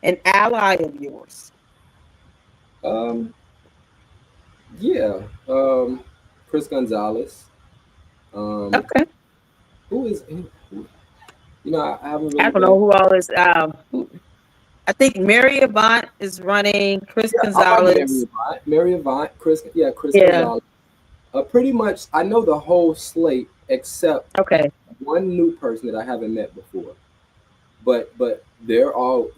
an ally of yours? Um, yeah, Chris Gonzalez. Um, Okay. who is, I haven't I really don't been. know who all is. I think Mary Avant is running. Chris Yeah, I like Mary Gonzalez. Avant. Mary Avant, Chris Yeah. Gonzalez. Pretty much, I know the whole slate except Okay. one new person that I haven't met before. But they're all,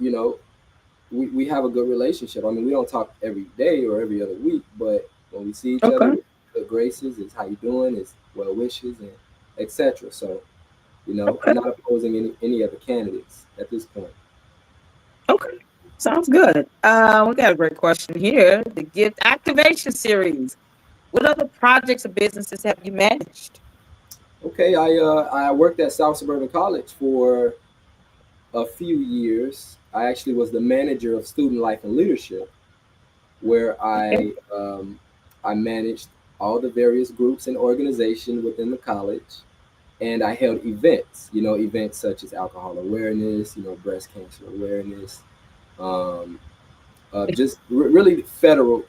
we have a good relationship. I mean, we don't talk every day or every other week, but when we see each other, Okay. good graces is how you doing, is well wishes, and etc. So, Okay. I'm not opposing any other candidates at this point. Okay. Sounds good. We got a great question here. The gift activation series. What other projects or businesses have you managed? Okay, I worked at South Suburban College for a few years. I actually was the manager of student life and leadership, where Okay. I managed all the various groups and organizations within the college, and I held events. Events such as alcohol awareness, breast cancer awareness, um, just really federal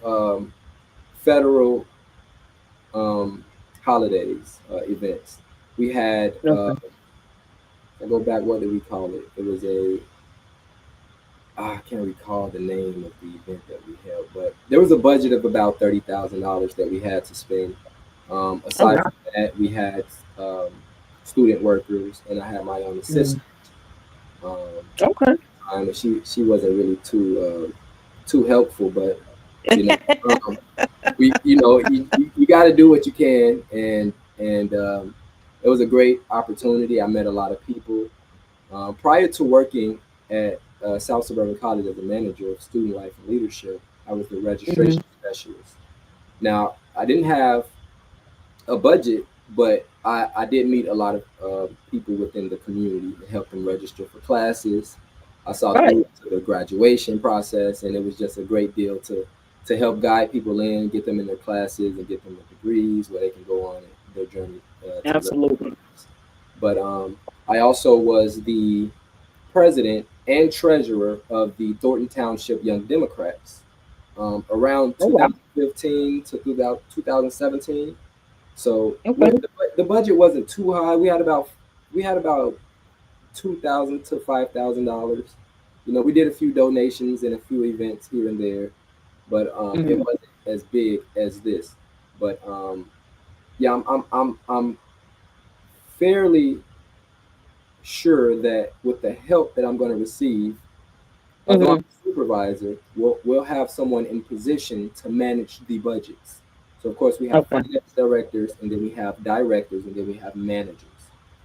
um, holidays events. We had Okay. I go back. What did we call it? It was I can't recall the name of the event that we held, but there was a budget of about $30,000 that we had to spend. Oh, Aside wow. from that, we had um, student workers, and I had my own Mm. assistant. Um, Okay. and she wasn't really too helpful, but you know, um, you got to do what you can, and it was a great opportunity. I met a lot of people. Prior to working at South Suburban College as a manager of student life and leadership, I was the Mhm. registration specialist. Now, I didn't have a budget, but I did meet a lot of people within the community and help them register for classes. I saw Right. through to the graduation process, and it was just a great deal to help guide people in, get them in their classes, and get them the degrees where they can go on their journey to the. Absolutely. But I also was the president and treasurer of the Thornton Township Young Democrats around Oh, wow. 2015 to 2017. So Okay. the budget wasn't too high. We had about $2,000 to $5,000. We did a few donations and a few events here and there, but it Mhm. wasn't as big as this. But yeah, I'm fairly sure that with the help that I'm going to receive, along Mhm. with the supervisor, we'll have someone in position to manage the budgets. So of course we have Okay. finance directors, and then we have directors, and then we have managers.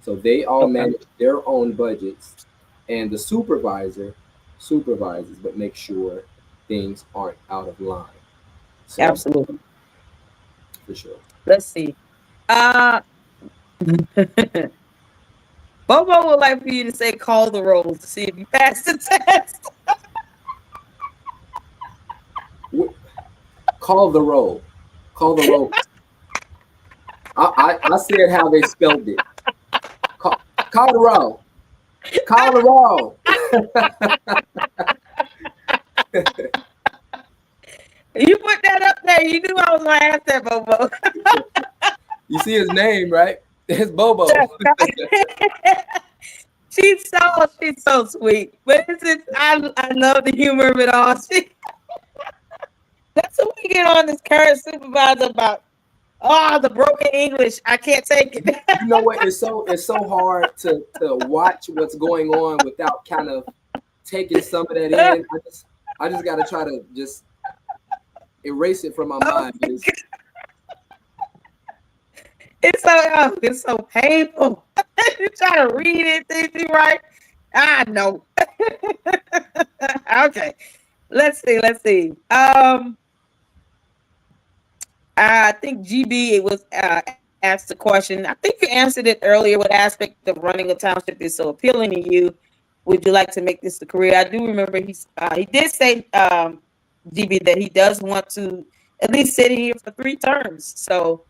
So they all Okay. manage their own budgets, and the supervisor supervises, but make sure things aren't out of line. So Absolutely. for sure. Let's see. Uh Bobo would like for you to say call the rolls to see if you passed the test. Call the roll. Call the roll. I said how they spelled it. Call the roll. Call the roll. You put that up there. You knew I was gonna ask that, Bobo. You see his name, right? It's Bobo. She's so sweet. But I love the humor of it all. That's what we get on this current supervisor about. Oh, the broken English. I can't take it. You know what? It's so hard to watch what's going on without kind of taking some of that in. I just got to try to just erase it from my mind. It's so painful. You try to read it, think you right. I know. Okay. Let's see. I think GB was asked the question. I think you answered it earlier. What aspect of running a township is so appealing to you? Would you like to make this a career? I do remember he did say GB that he does want to at least sit here for 3 terms. So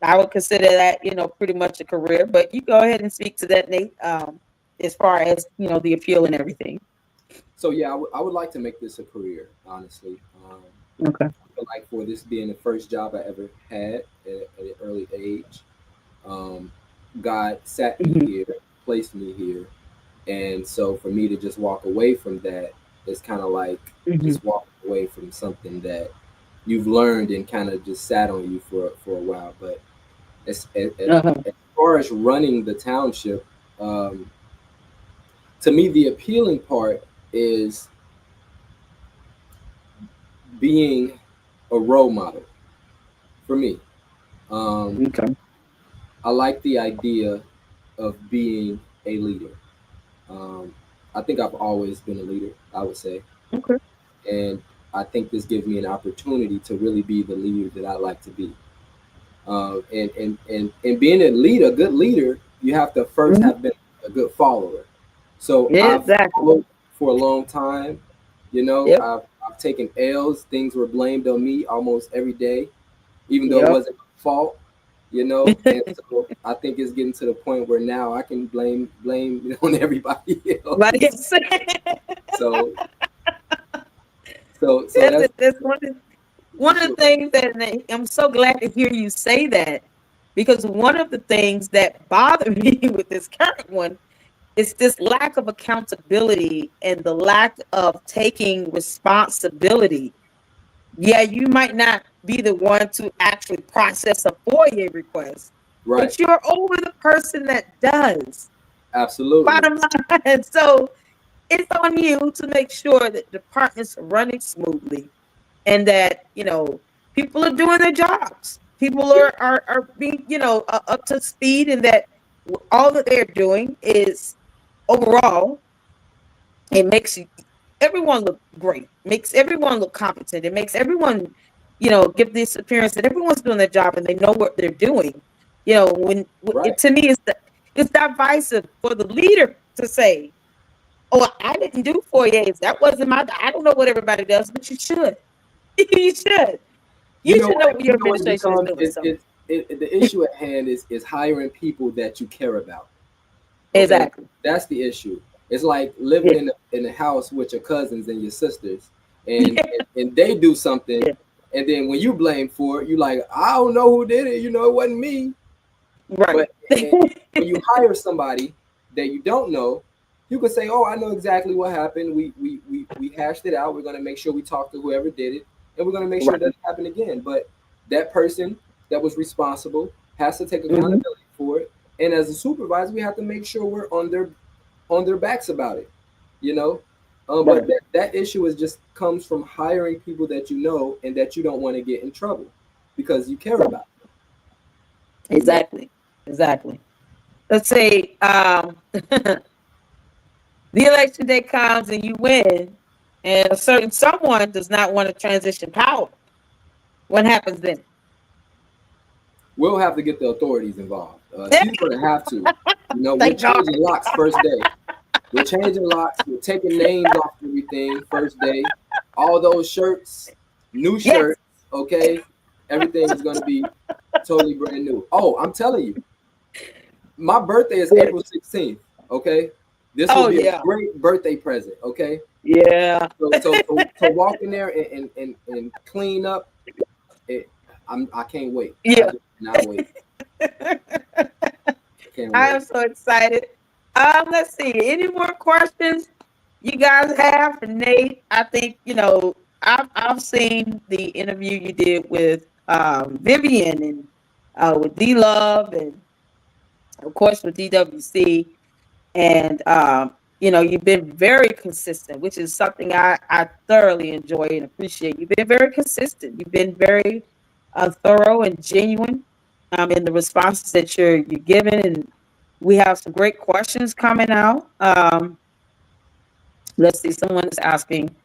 I would consider that pretty much a career. But you go ahead and speak to that, Nate. As far as the appeal and everything. So yeah, I would like to make this a career, honestly. Okay. I feel like for this being the first job I ever had at an early age, God sat me here, placed me here, and so for me to just walk away from that is kind of like just walking away from something that you've learned and kind of just sat on you for a while. But as far as running the township, to me, the appealing part is being a role model for me. Okay. I like the idea of being a leader. I think I've always been a leader, I would say. Okay. And I think this gives me an opportunity to really be the leader that I like to be. And being a leader, a good leader, you have to first have been a good follower. So I've followed for a long time. I've taken L's. Things were blamed on me almost every day, even though it wasn't my fault. And so I think it's getting to the point where now I can blame on everybody else. So that's one of the things that I'm so glad to hear you say that, because one of the things that bother me with this current one is this lack of accountability and the lack of taking responsibility. Yeah, you might not be the one to actually process a FOIA request, but you're over the person that does. Absolutely. Bottom line. So it's on you to make sure that departments are running smoothly and that, people are doing their jobs. People are being, up to speed, and that all that they're doing is overall, it makes everyone look great, makes everyone look competent. It makes everyone, give this appearance that everyone's doing their job and they know what they're doing. To me, it's divisive for the leader to say, "Oh, I didn't do 4 years. That wasn't I don't know what everybody does," but you should. You should. You should know what your administration is doing. The issue at hand is hiring people that you care about. Okay? Exactly. That's the issue. It's like living in a house with your cousins and your sisters, and they do something, and then when you blame for it, you like, I don't know who did it. It wasn't me. Right. But when you hire somebody that you don't know, you can say, "Oh, I know exactly what happened. We hashed it out. We're going to make sure we talk to whoever did it, and we're going to make sure it doesn't happen again." But that person that was responsible has to take accountability for it. And as a supervisor, we have to make sure we're on their backs about it. But that issue comes from hiring people that you know and that you don't want to get in trouble because you care about them. Exactly. Let's say the election day comes and you win, and a certain someone does not want to transition power. What happens then? We'll have to get the authorities involved. She's going to have to. We're changing locks first day. We're changing locks. We're taking names off everything first day. All those shirts, new shirts, okay? Everything is going to be totally brand new. Oh, I'm telling you, my birthday is April 16th, okay? This will be a great birthday present, okay? Yeah. So walk in there and clean up, I can't wait. Yeah. I cannot wait. I am so excited. Let's see. Any more questions you guys have for Nate? I think I've seen the interview you did with Vivian and with D Love and of course with DWC. And you've been very consistent, which is something I thoroughly enjoy and appreciate. You've been very consistent. You've been very thorough and genuine in the responses that you're giving, and we have some great questions coming out. Let's see. Someone is asking,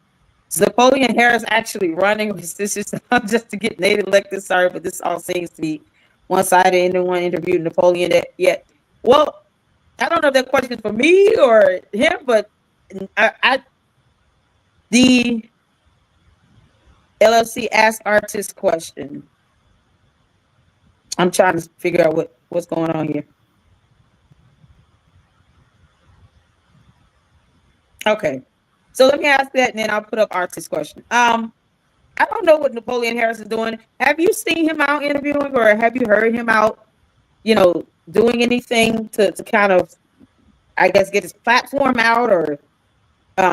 is Napoleon Harris actually running? Or is this just to get Nate elected? Sorry, but this all seems to be one-sided. Anyone interviewed Napoleon yet? Well, I don't know if that question is for me or him, but the LLC asked artist question. I'm trying to figure out what's going on here. Okay, so let me ask that, and then I'll put up artist question. I don't know what Napoleon Harris is doing. Have you seen him out interviewing, or have you heard him out, doing anything to kind of, I guess, get his platform out or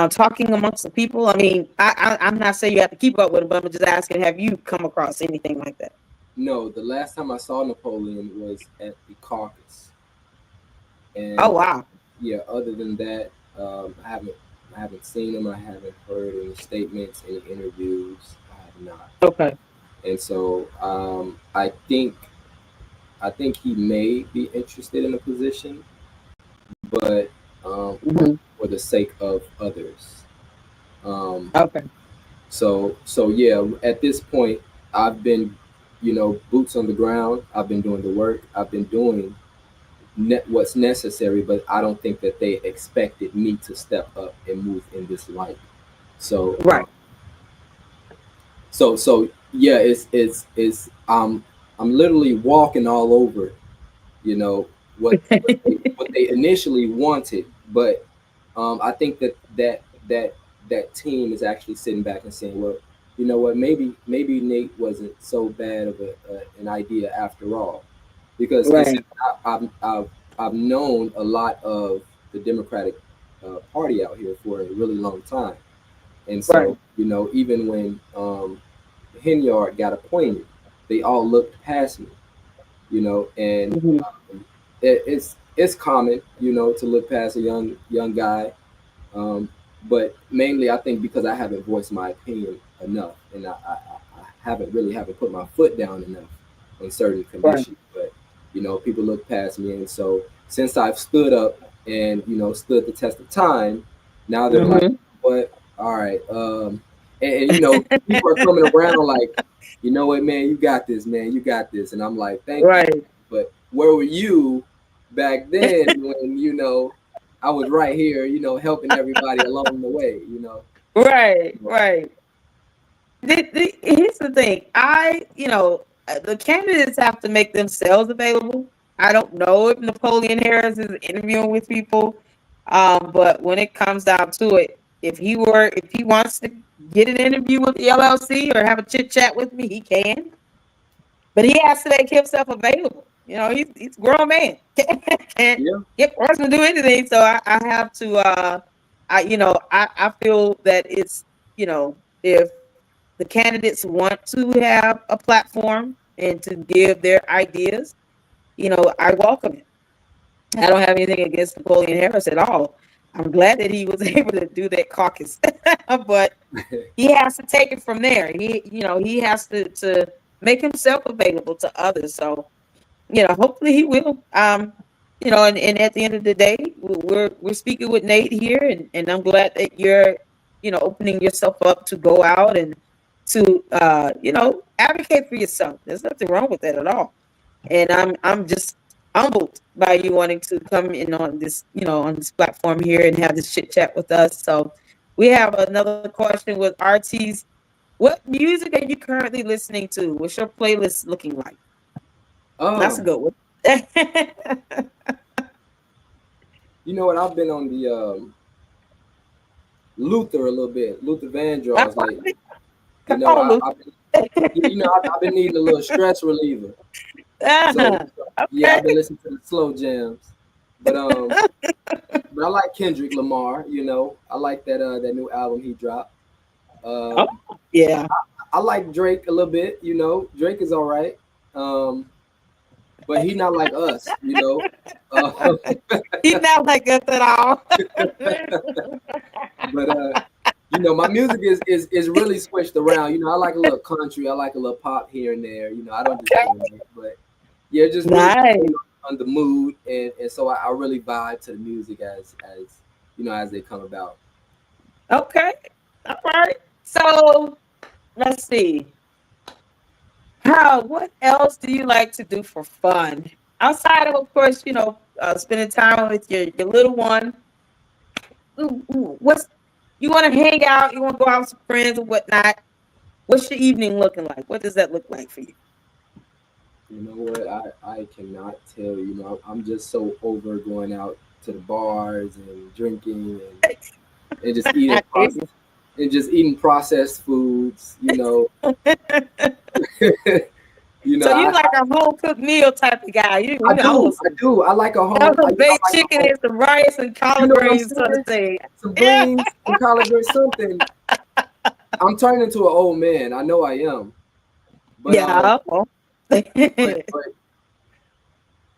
talking amongst the people? I mean, I'm not saying you have to keep up with him, but I'm just asking, have you come across anything like that? No, the last time I saw Napoleon was at the caucus. And oh wow! Yeah, other than that, I haven't seen him. I haven't heard any statements, any interviews. I have not. Okay. And so I think he may be interested in a position, but for the sake of others. Okay. So yeah, at this point, I've been, boots on the ground. I've been doing the work. I've been doing what's necessary, but I don't think that they expected me to step up and move in this light. So right. So yeah, it's I'm literally walking all over, what they initially wanted, but I think that team is actually sitting back and saying, well, you know what, maybe Nate wasn't so bad of an idea after all, because right. I've known a lot of the Democratic Party out here for a really long time, and so right. Even when Henyard got appointed, they all looked past me, and it's common, to look past a young guy, but mainly I think because I haven't voiced my opinion enough, and I haven't put my foot down enough on certain conditions. Right. But people look past me, and so since I've stood up and stood the test of time, now they're like, "What? All right." And people are coming around like, you know what, man, you got this, man, you got this, and I'm like, thank you. But where were you back then when I was right here, helping everybody along the way, Right. Here's the thing. The candidates have to make themselves available. I don't know if Napoleon Harris is interviewing with people, but when it comes down to it, if he wants to get an interview with the LLC or have a chit chat with me, he can. But he has to make himself available. He's a grown man. Can't get forced to do anything. So I have to. I feel that it's if the candidates want to have a platform and to give their ideas, I welcome it. I don't have anything against Napoleon Harris at all. I'm glad that he was able to do that caucus, but he has to take it from there. He has to make himself available to others. So, hopefully he will. And at the end of the day, we're speaking with Nate here, and I'm glad that you're, opening yourself up to go out and to, advocate for yourself. There's nothing wrong with that at all. And I'm just humbled by you wanting to come in on this, on this platform here and have this chit chat with us. So we have another question with RT's. What music are you currently listening to? What's your playlist looking like? Oh, that's a good one. You know what? I've been on the Luther a little bit, Luther Vandross lately. I've been needing a little stress reliever. So Yeah, I've Okay. been listening to the slow jams. But but I like Kendrick Lamar, you know. I like that new album he dropped. Oh, Um yeah. I like Drake a little bit, you know. Drake is all right. Um but he not like us, you know. Uh, He's not like us at all. but you know, my music is really switched around. You know, I like a little country, I like a little pop here and there. You know, I don't discriminate, but yeah, it just really Nice. depends on the mood, and so I really vibe to the music as you know as they come about. Okay. All right. So let's see. What else do you like to do for fun? Outside of course, spending time with your little one. What's you want to hang out? You want to go out with some friends or whatnot? What's your evening looking like? What does that look like for you? You know what? I cannot tell you. You know, I'm just so over going out to the bars and drinking and just eating I hear you. processed foods. You know, you know. So you like a home cooked meal type of guy. I do. I do. I like a home. some I baked like a chicken home. and some rice and You collard know what I'm greens, so to saying? say. Some Yeah. greens, some collard greens, something. I'm turning into an old man. I know I am. But Yeah. but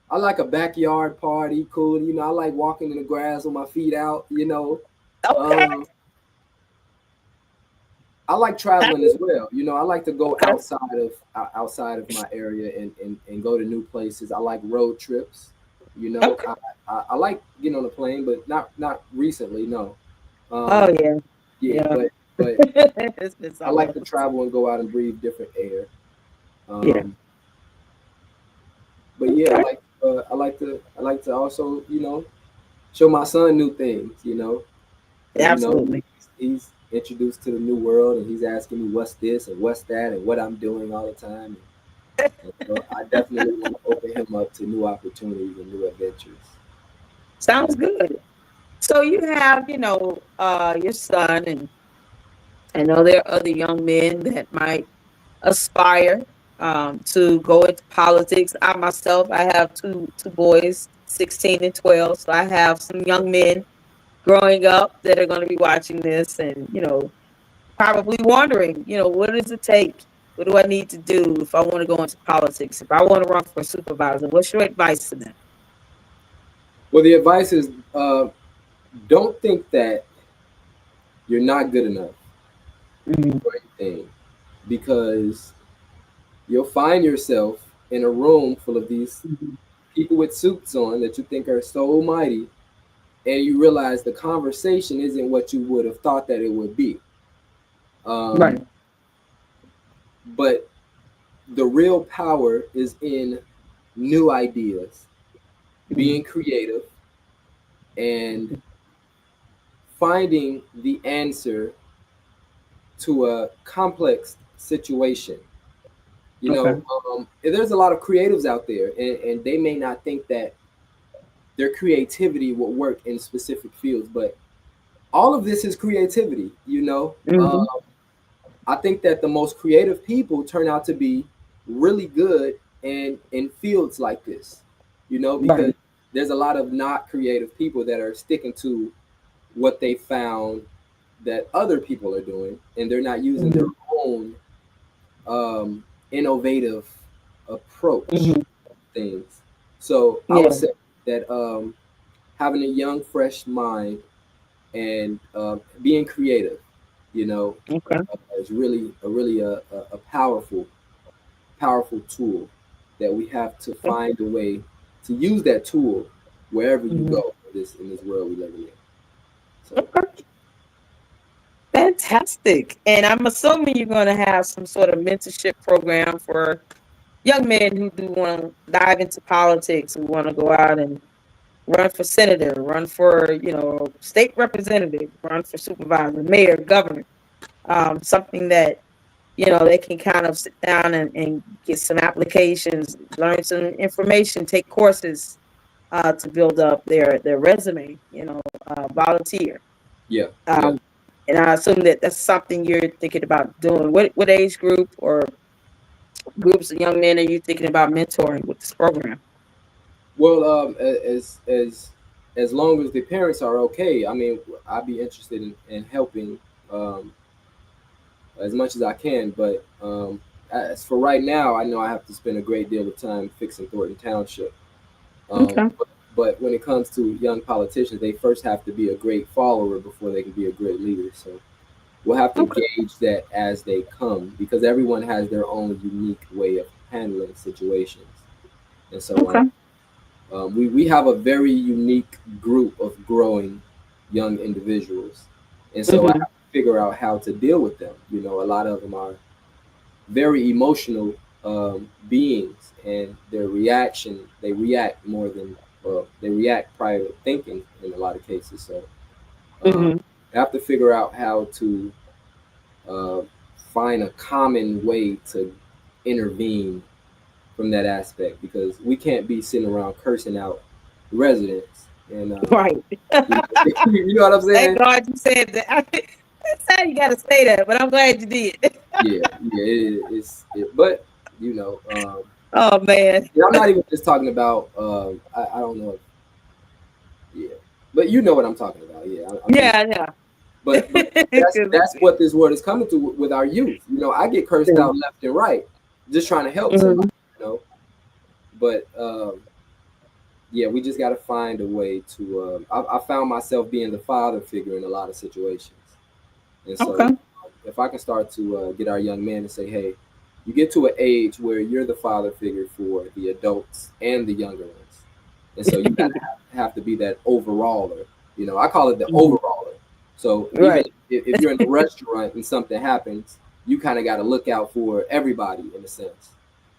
I like a backyard party, cool. You know, I like walking in the grass with my feet out. You know, Okay. um, I like traveling as well. You know, I like to go Okay. outside of my area and go to new places. I like road trips. You know, Okay. I like getting on a plane, but not recently. No. Oh Um, yeah. yeah, Yeah. but It's been I so like long. to travel and go out and breathe different air. Yeah. Um, but yeah, Okay. I like to also show my son new things. Because Absolutely. he's introduced to the new world and he's asking me what's this and what's that and what I'm doing all the time. And so I definitely want to open him up to new opportunities and new adventures. Sounds good. So you have, your son, and I know there are other young men that might aspire to go into politics. I myself, I have two boys, 16 and 12. So I have some young men growing up that are going to be watching this and, probably wondering, what does it take? What do I need to do if I want to go into politics? If I want to run for supervisor, what's your advice to them? Well, the advice is don't think that you're not good enough Mhm. for anything because you'll find yourself in a room full of these Mhm. people with suits on that you think are so mighty, and you realize the conversation isn't what you would have thought that it would be. Right. Um, but the real power is in new ideas, Mhm. being creative, and finding the answer to a complex situation. Okay. There's a lot of creatives out there, and they may not think that their creativity will work in specific fields, but all of this is creativity. Hmm. I think that the most creative people turn out to be really good in fields like this, because Right. there's a lot of not creative people that are sticking to what they found that other people are doing, and they're not using their Hmm. own innovative approach Hmm. to things. So I would Yeah. say that having a young, fresh mind and being creative, Okay. is really a powerful tool that we have to find a way to use that tool wherever you Hmm. go in this world we live in. So Okay. Fantastic. And I'm assuming you're going to have some sort of mentorship program for young men who do want to dive into politics, who want to go out and run for senator, run for, state representative, run for supervisor, mayor, governor. Something that, they can kind of sit down and get some applications, learn some information, take courses to build up their resume, volunteer. yeah, yeah. Um, and I assume that that's something you're thinking about doing. What age group or groups of young men are you thinking about mentoring with this program? Well, as long as the parents are okay, I mean, I'd be interested in helping um, as much as I can. But as for right now, I know I have to spend a great deal of time fixing Thornton Township. Okay. But when it comes to young politicians, they first have to be a great follower before they can be a great leader. So we'll have to Okay. gauge that as they come, because everyone has their own unique way of handling situations. And so Okay. we have a very unique group of growing young individuals. And so I Hmm. have to figure out how to deal with them. You know, a lot of them are very emotional beings, and their reaction, they react more than, well, they react prior to thinking in a lot of cases. So Hmm. I have to figure out how to uh, find a common way to intervene from that aspect, because we can't be sitting around cursing out residents. And Right. you know, you know what I'm Thank saying? God you said that. That's how you got to say that, but I'm glad you did. Yeah, yeah, but you know, Oh man. yeah, I'm not even just talking about. I don't know. Yeah, but you know what I'm talking about. Yeah, I'm just. Yeah, yeah. But that's what this world is coming to with our youth. You know, I get cursed out left and right, just trying to help somebody. Mhm. You know, but yeah, we just got to find a way to. I found myself being the father figure in a lot of situations, and so Okay. if I can start to get our young men to say, "Hey, you get to an age where you're the father figure for the adults and the younger ones," and so you kind of have to be that overaller. You know, I call it the Mhm. overaller. So even Right. if you're in a restaurant and something happens, you kind of got to look out for everybody in a sense.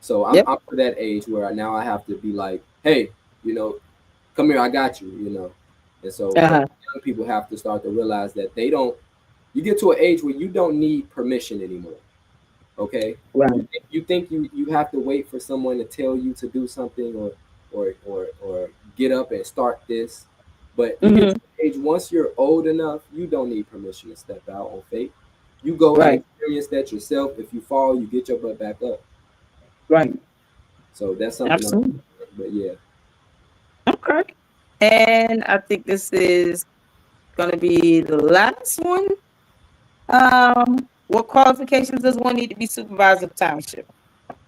So I'm Yep. I'm to that age where now I have to be like, "Hey, you know, come here, I got you," you know. And so Uh-huh. young people have to start to realize that they don't. You get to an age where you don't need permission anymore. Okay, Right. you think you have to wait for someone to tell you to do something, or get up and start this, but you get Hmm. to an age once you're old enough, you don't need permission to step out on faith. You go and Right. experience that yourself. If you fall, you get your butt back up. Right. So that's something. Absolutely. But yeah. Okay. And I think this is going to be the last one. What qualifications does one need to be supervisor of township? If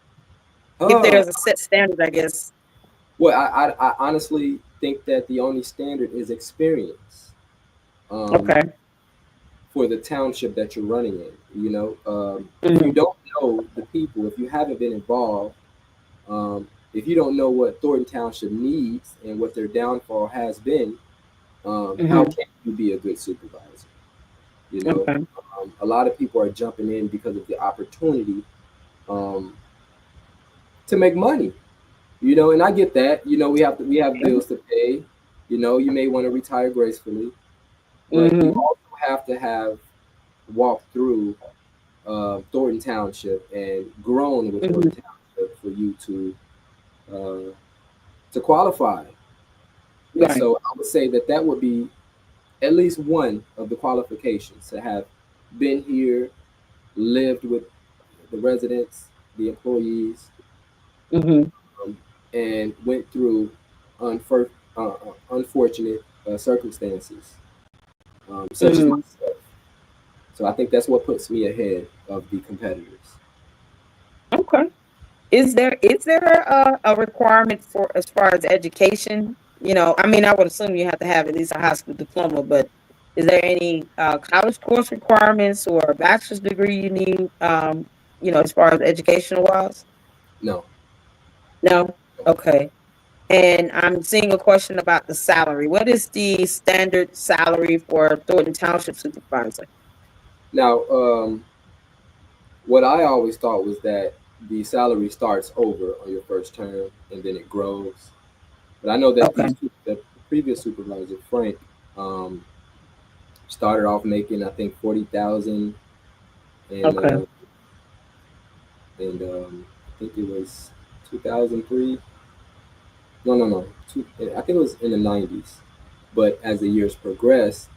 Uh, there's a set standard, I guess. well, I honestly think that the only standard is experience. Um, Okay. for the township that you're running in. You know, if you Hmm. don't know the people, if you haven't been involved, if you don't know what Thornton Township needs and what their downfall has been, how Hmm. can you be a good supervisor? You know, Okay. a lot of people are jumping in because of the opportunity um, to make money. You know, and I get that. You know, we have bills to pay. You know, you may want to retire gracefully, but you Hmm. also have to have walked through Thornton Township and grown with Hmm. Thornton Township for you to qualify. And Right. so I would say that that would be at least one of the qualifications, to have been here, lived with the residents, the employees, Hmm. um, and went through unfortunate circumstances, such as Hmm. myself. So I think that's what puts me ahead of the competitors. Okay. Is there a requirement for as far as education? I mean, I would assume you have to have at least a high school diploma, but is there any college course requirements or a bachelor's degree you need? As far as educational wise? No. No. Okay. And I'm seeing a question about the salary. What is the standard salary for Thornton Township supervisor? Now, what I always thought was that the salary starts over on your first term and then it grows. But I know that Okay. the previous supervisor Frank um, started off making, I think, 40,000, and Okay. I think it was 2003. No, no, no. I think it was in the 90s. But as the years progressed,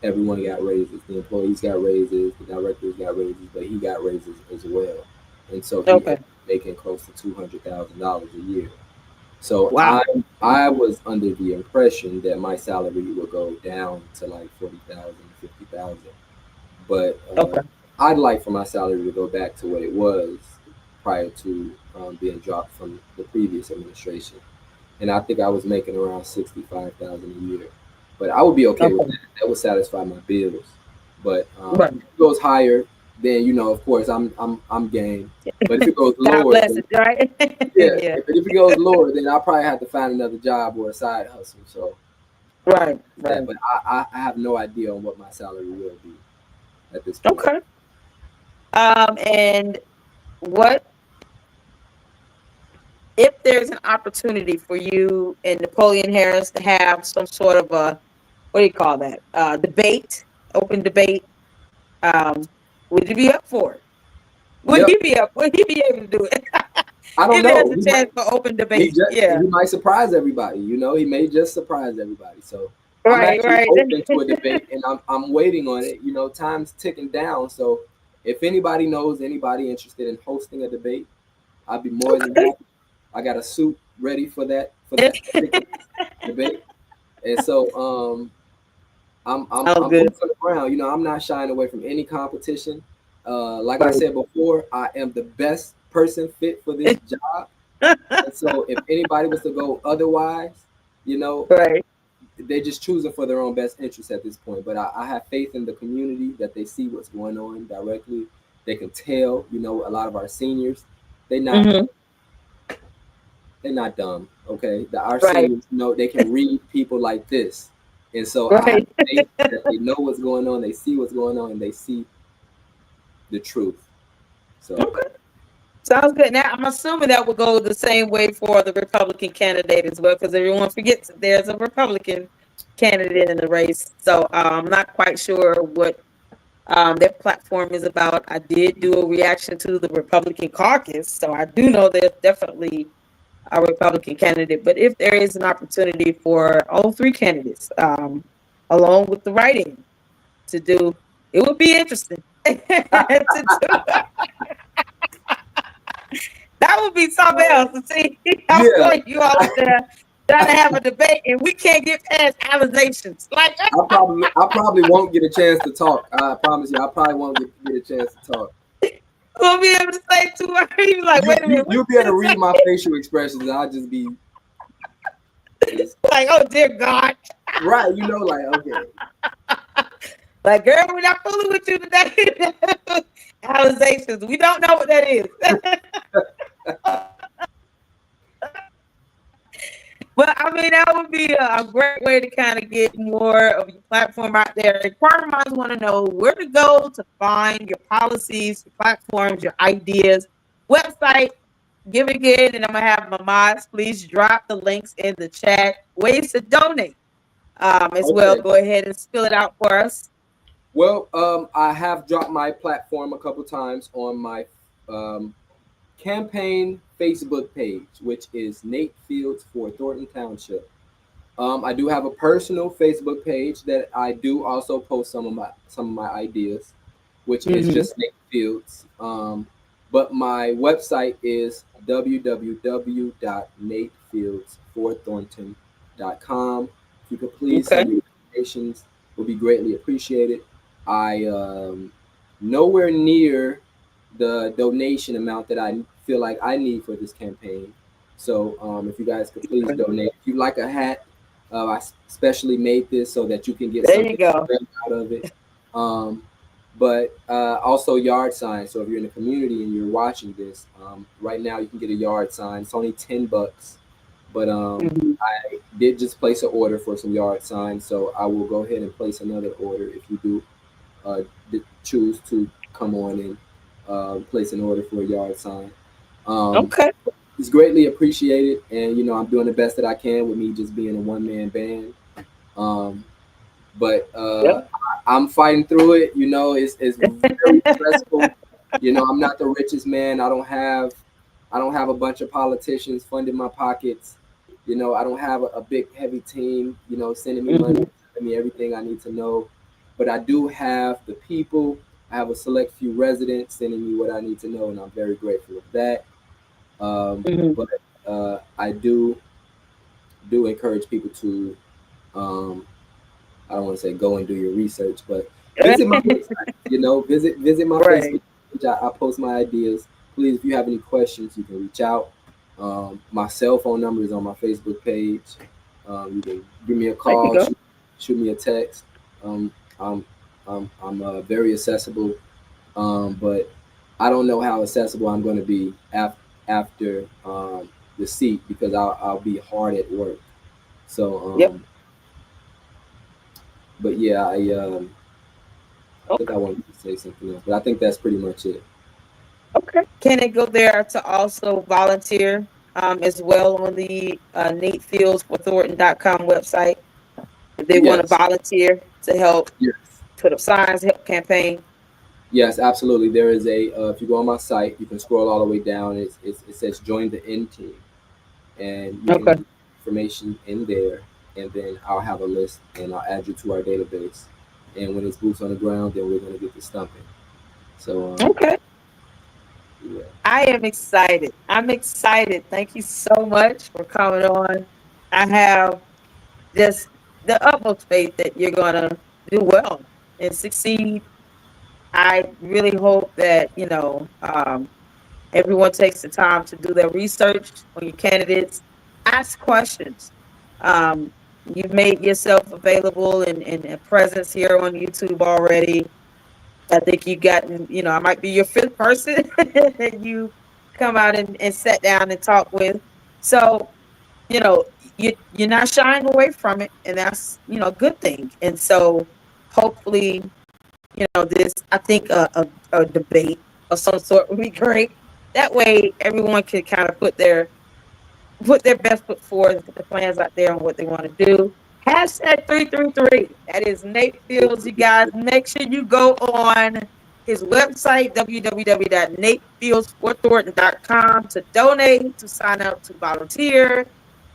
everyone got raises. The employees got raises, the directors got raises, but he got raises as well. And so he ended Okay. up making close to $200,000 a year. So Wow. I was under the impression that my salary would go down to like 40,000, 50,000. But Okay. I'd like for my salary to go back to what it was prior to being dropped from the previous administration. And I think I was making around 65,000 a year. But I would be okay with Okay. that. That would satisfy my bills. But Right. if it goes higher, then of course I'm game. But if it goes God lower, bless then it, right? yeah, Yeah. if it goes lower, then I'll probably have to find another job or a side hustle. So Right. that, Right. but I have no idea on what my salary will be at this point. Okay. And what if there's an opportunity for you and Napoleon Harris to have some sort of a, what do you call that? Debate, open debate. Um, would you be up for it? Would Yep. he be up? Would he be able to do it? I don't If there's know. a chance for open debate. He Yeah. might surprise everybody. He may just surprise everybody. So I'm Right, actually right. open to a debate, and I'm waiting on it. Time's ticking down. So if anybody knows anybody interested in hosting a debate, I'd be more than Okay. happy. I got a suit ready for that particular debate, and so Oh, I'm good. boots on the ground. I'm not shying away from any competition. Like I Right. said before, I am the best person fit for this job. And so if anybody was to go otherwise, you know, Right. they're just choosing for their own best interest at this point. But I have faith in the community that they see what's going on directly. They can tell, a lot of our seniors, they not Hmm. they're not dumb. Okay. Our Right. seniors know they can read people like this. And so I have Right. faith that they know what's going on, they see what's going on, and they see the truth. So Okay. Sounds good. Now I'm assuming that would go the same way for the Republican candidate as well, because everyone forgets that there's a Republican candidate in the race. So I'm not quite sure what their platform is about. I did do a reaction to the Republican caucus, so I do know there's definitely a Republican candidate. But if there is an opportunity for all three candidates, along with the writing to do, it would be interesting to do. That would be something else. To see, I'm yeah, going you all up there trying to have a debate, and we can't get past accusations. Like, I probably won't get a chance to talk. I promise you, I probably won't get a chance to talk. we'll be able to say two words. You like, You wait a you minute, what you'll be did able to you read my say? facial expressions, and I'll just be just Like, oh dear God. right. Like okay, Like, girl, we're not fooling with you today. Accusations. We don't know what that is. But I mean, that would be a great way to kind of get more of your platform out there. Inquiring minds want to know where to go to find your policies, your platforms, your ideas, website. Give it again, and I'm gonna have my mods. Please drop the links in the chat. Ways to donate as well. okay. Go ahead and spill it out for us. Well, I have dropped my platform a couple times on my um, campaign Facebook page, which is Nate Fields for Thornton Township. I do have a personal Facebook page that I do also post some of my ideas, which is Mm-hmm. just Nate Fields. But my website is www.natefieldsforthornton.com. If you could please Okay. send me donations, would be greatly appreciated. I nowhere near the donation amount that I feel like I need for this campaign. So if you guys could please donate. If you like a hat, I specially made this so that you can get There you something go. out of it. But also yard signs. So if you're in the community and you're watching this, right now you can get a yard sign. It's only $10, but Mhm. I did just place an order for some yard signs. So I will go ahead and place another order if you do choose to come on and place an order for a yard sign. Um, Okay. it's greatly appreciated, and I'm doing the best that I can with me just being a one-man band. Um, but Yep. I'm fighting through it. It's very stressful. I'm not the richest man. I don't have a bunch of politicians funding my pockets. I don't have a big heavy team. Sending me money, Mhm. sending me everything I need to know. But I do have the people. I have a select few residents sending me what I need to know, and I'm very grateful of that. Mhm. But I do do encourage people to, I don't want to say go and do your research, but visit my website. Visit my Right. Facebook page. I post my ideas. Please, if you have any questions, you can reach out. My cell phone number is on my Facebook page. You can give me a There you call, go. shoot me a text. I'm I'm very accessible, but I don't know how accessible I'm going to be after the seat because I'll be hard at work. So, Yep. but yeah, I think I wanted to say something else, but I think that's pretty much it. Okay. Can it go there to also volunteer as well on the NateFieldsForThornton.com website if they want to Yes, volunteer to help yes, put up signs, help campaign? yes, absolutely. There is a if you go on my site, you can scroll all the way down. It says join the N team, and you can Okay. do information in there, and then I'll have a list and I'll add you to our database. And when it's boots on the ground, then we're gonna get to stumping. So Okay. yeah, I am excited. I'm excited. Thank you so much for coming on. I have just the utmost faith that you're going to do well and succeed. I really hope that, everyone takes the time to do their research on your candidates, ask questions. Um, you've made yourself available and a presence here on YouTube already. I think you gotten, I might be your fifth person that you come out and sit down and talk with. So, you know, you're not shying away from it, and that's, a good thing. And so hopefully, this, I think a debate of some sort would be great. That way everyone can kind of put their best foot forward, put the plans out there on what they want to do. Hashtag 333. That is Nate Fields. You guys, make sure you go on his website, www.natefieldsforthornton.com, to donate, to sign up, to volunteer,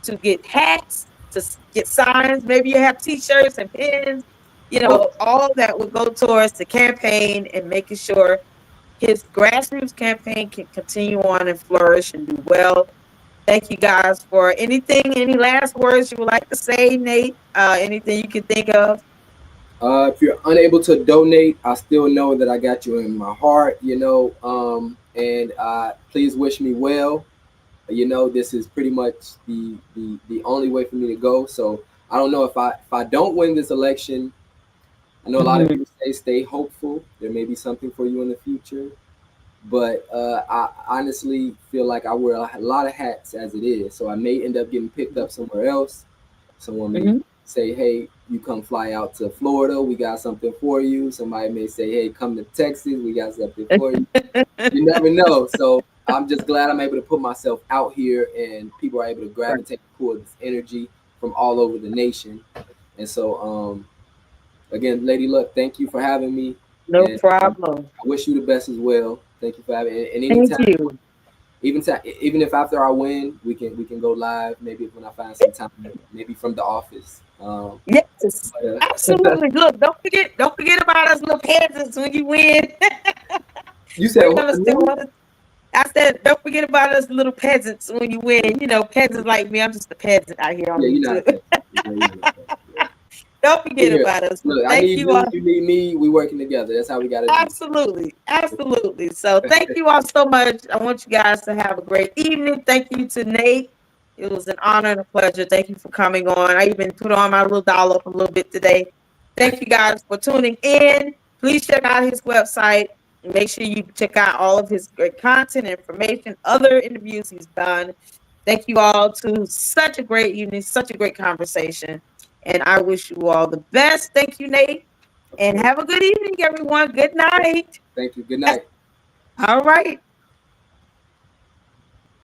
to get hats, to get signs. Maybe you have t-shirts and pins. All that will go towards the campaign and making sure his grassroots campaign can continue on and flourish and do well. Thank you guys for any last words you would like to say, Nate? Anything you can think of? if you're unable to donate, I still know that I got you in my heart. And please wish me well. This is pretty much the only way for me to go. So I don't know if I don't win this election. I know a lot of Mhm. people say stay hopeful. There may be something for you in the future, but I honestly feel like I wear a lot of hats as it is. So I may end up getting picked up somewhere else. Someone may Mhm. say, "Hey, you come fly out to Florida. We got something for you." Somebody may say, "Hey, come to Texas. We got something for you." You never know. So I'm just glad I'm able to put myself out here, and people are able to gravitate toward this energy from all over the nation. And so, again, Lady Luck, thank you for having me, No and problem. I wish you the best as well. Thank you for having me. And Thank anytime, you. even if after I win, we can go live. Maybe when I find some time, maybe from the office. Yes, But, absolutely. Look, don't forget about us little peasants when you win. you said We're what? gonna still want to. I said, don't forget about us little peasants when you win. Peasants like me. I'm just a peasant out here on Yeah, you're not a YouTube. fan. Yeah, you're not a fan. Yeah. Don't forget Here, about us. look, I Thank need you all. you. You need me. We working together. That's how we got to do. Absolutely. Absolutely. So thank you all so much. I want you guys to have a great evening. Thank you to Nate. It was an honor and a pleasure. Thank you for coming on. I even put on my little doll up a little bit today. Thank you guys for tuning in. Please check out his website and make sure you check out all of his great content, information, other interviews he's done. Thank you all to such a great evening, such a great conversation. And I wish you all the best. Thank you, Nate. Of And course. have a good evening, everyone. Good night. Thank you. Good night. All right.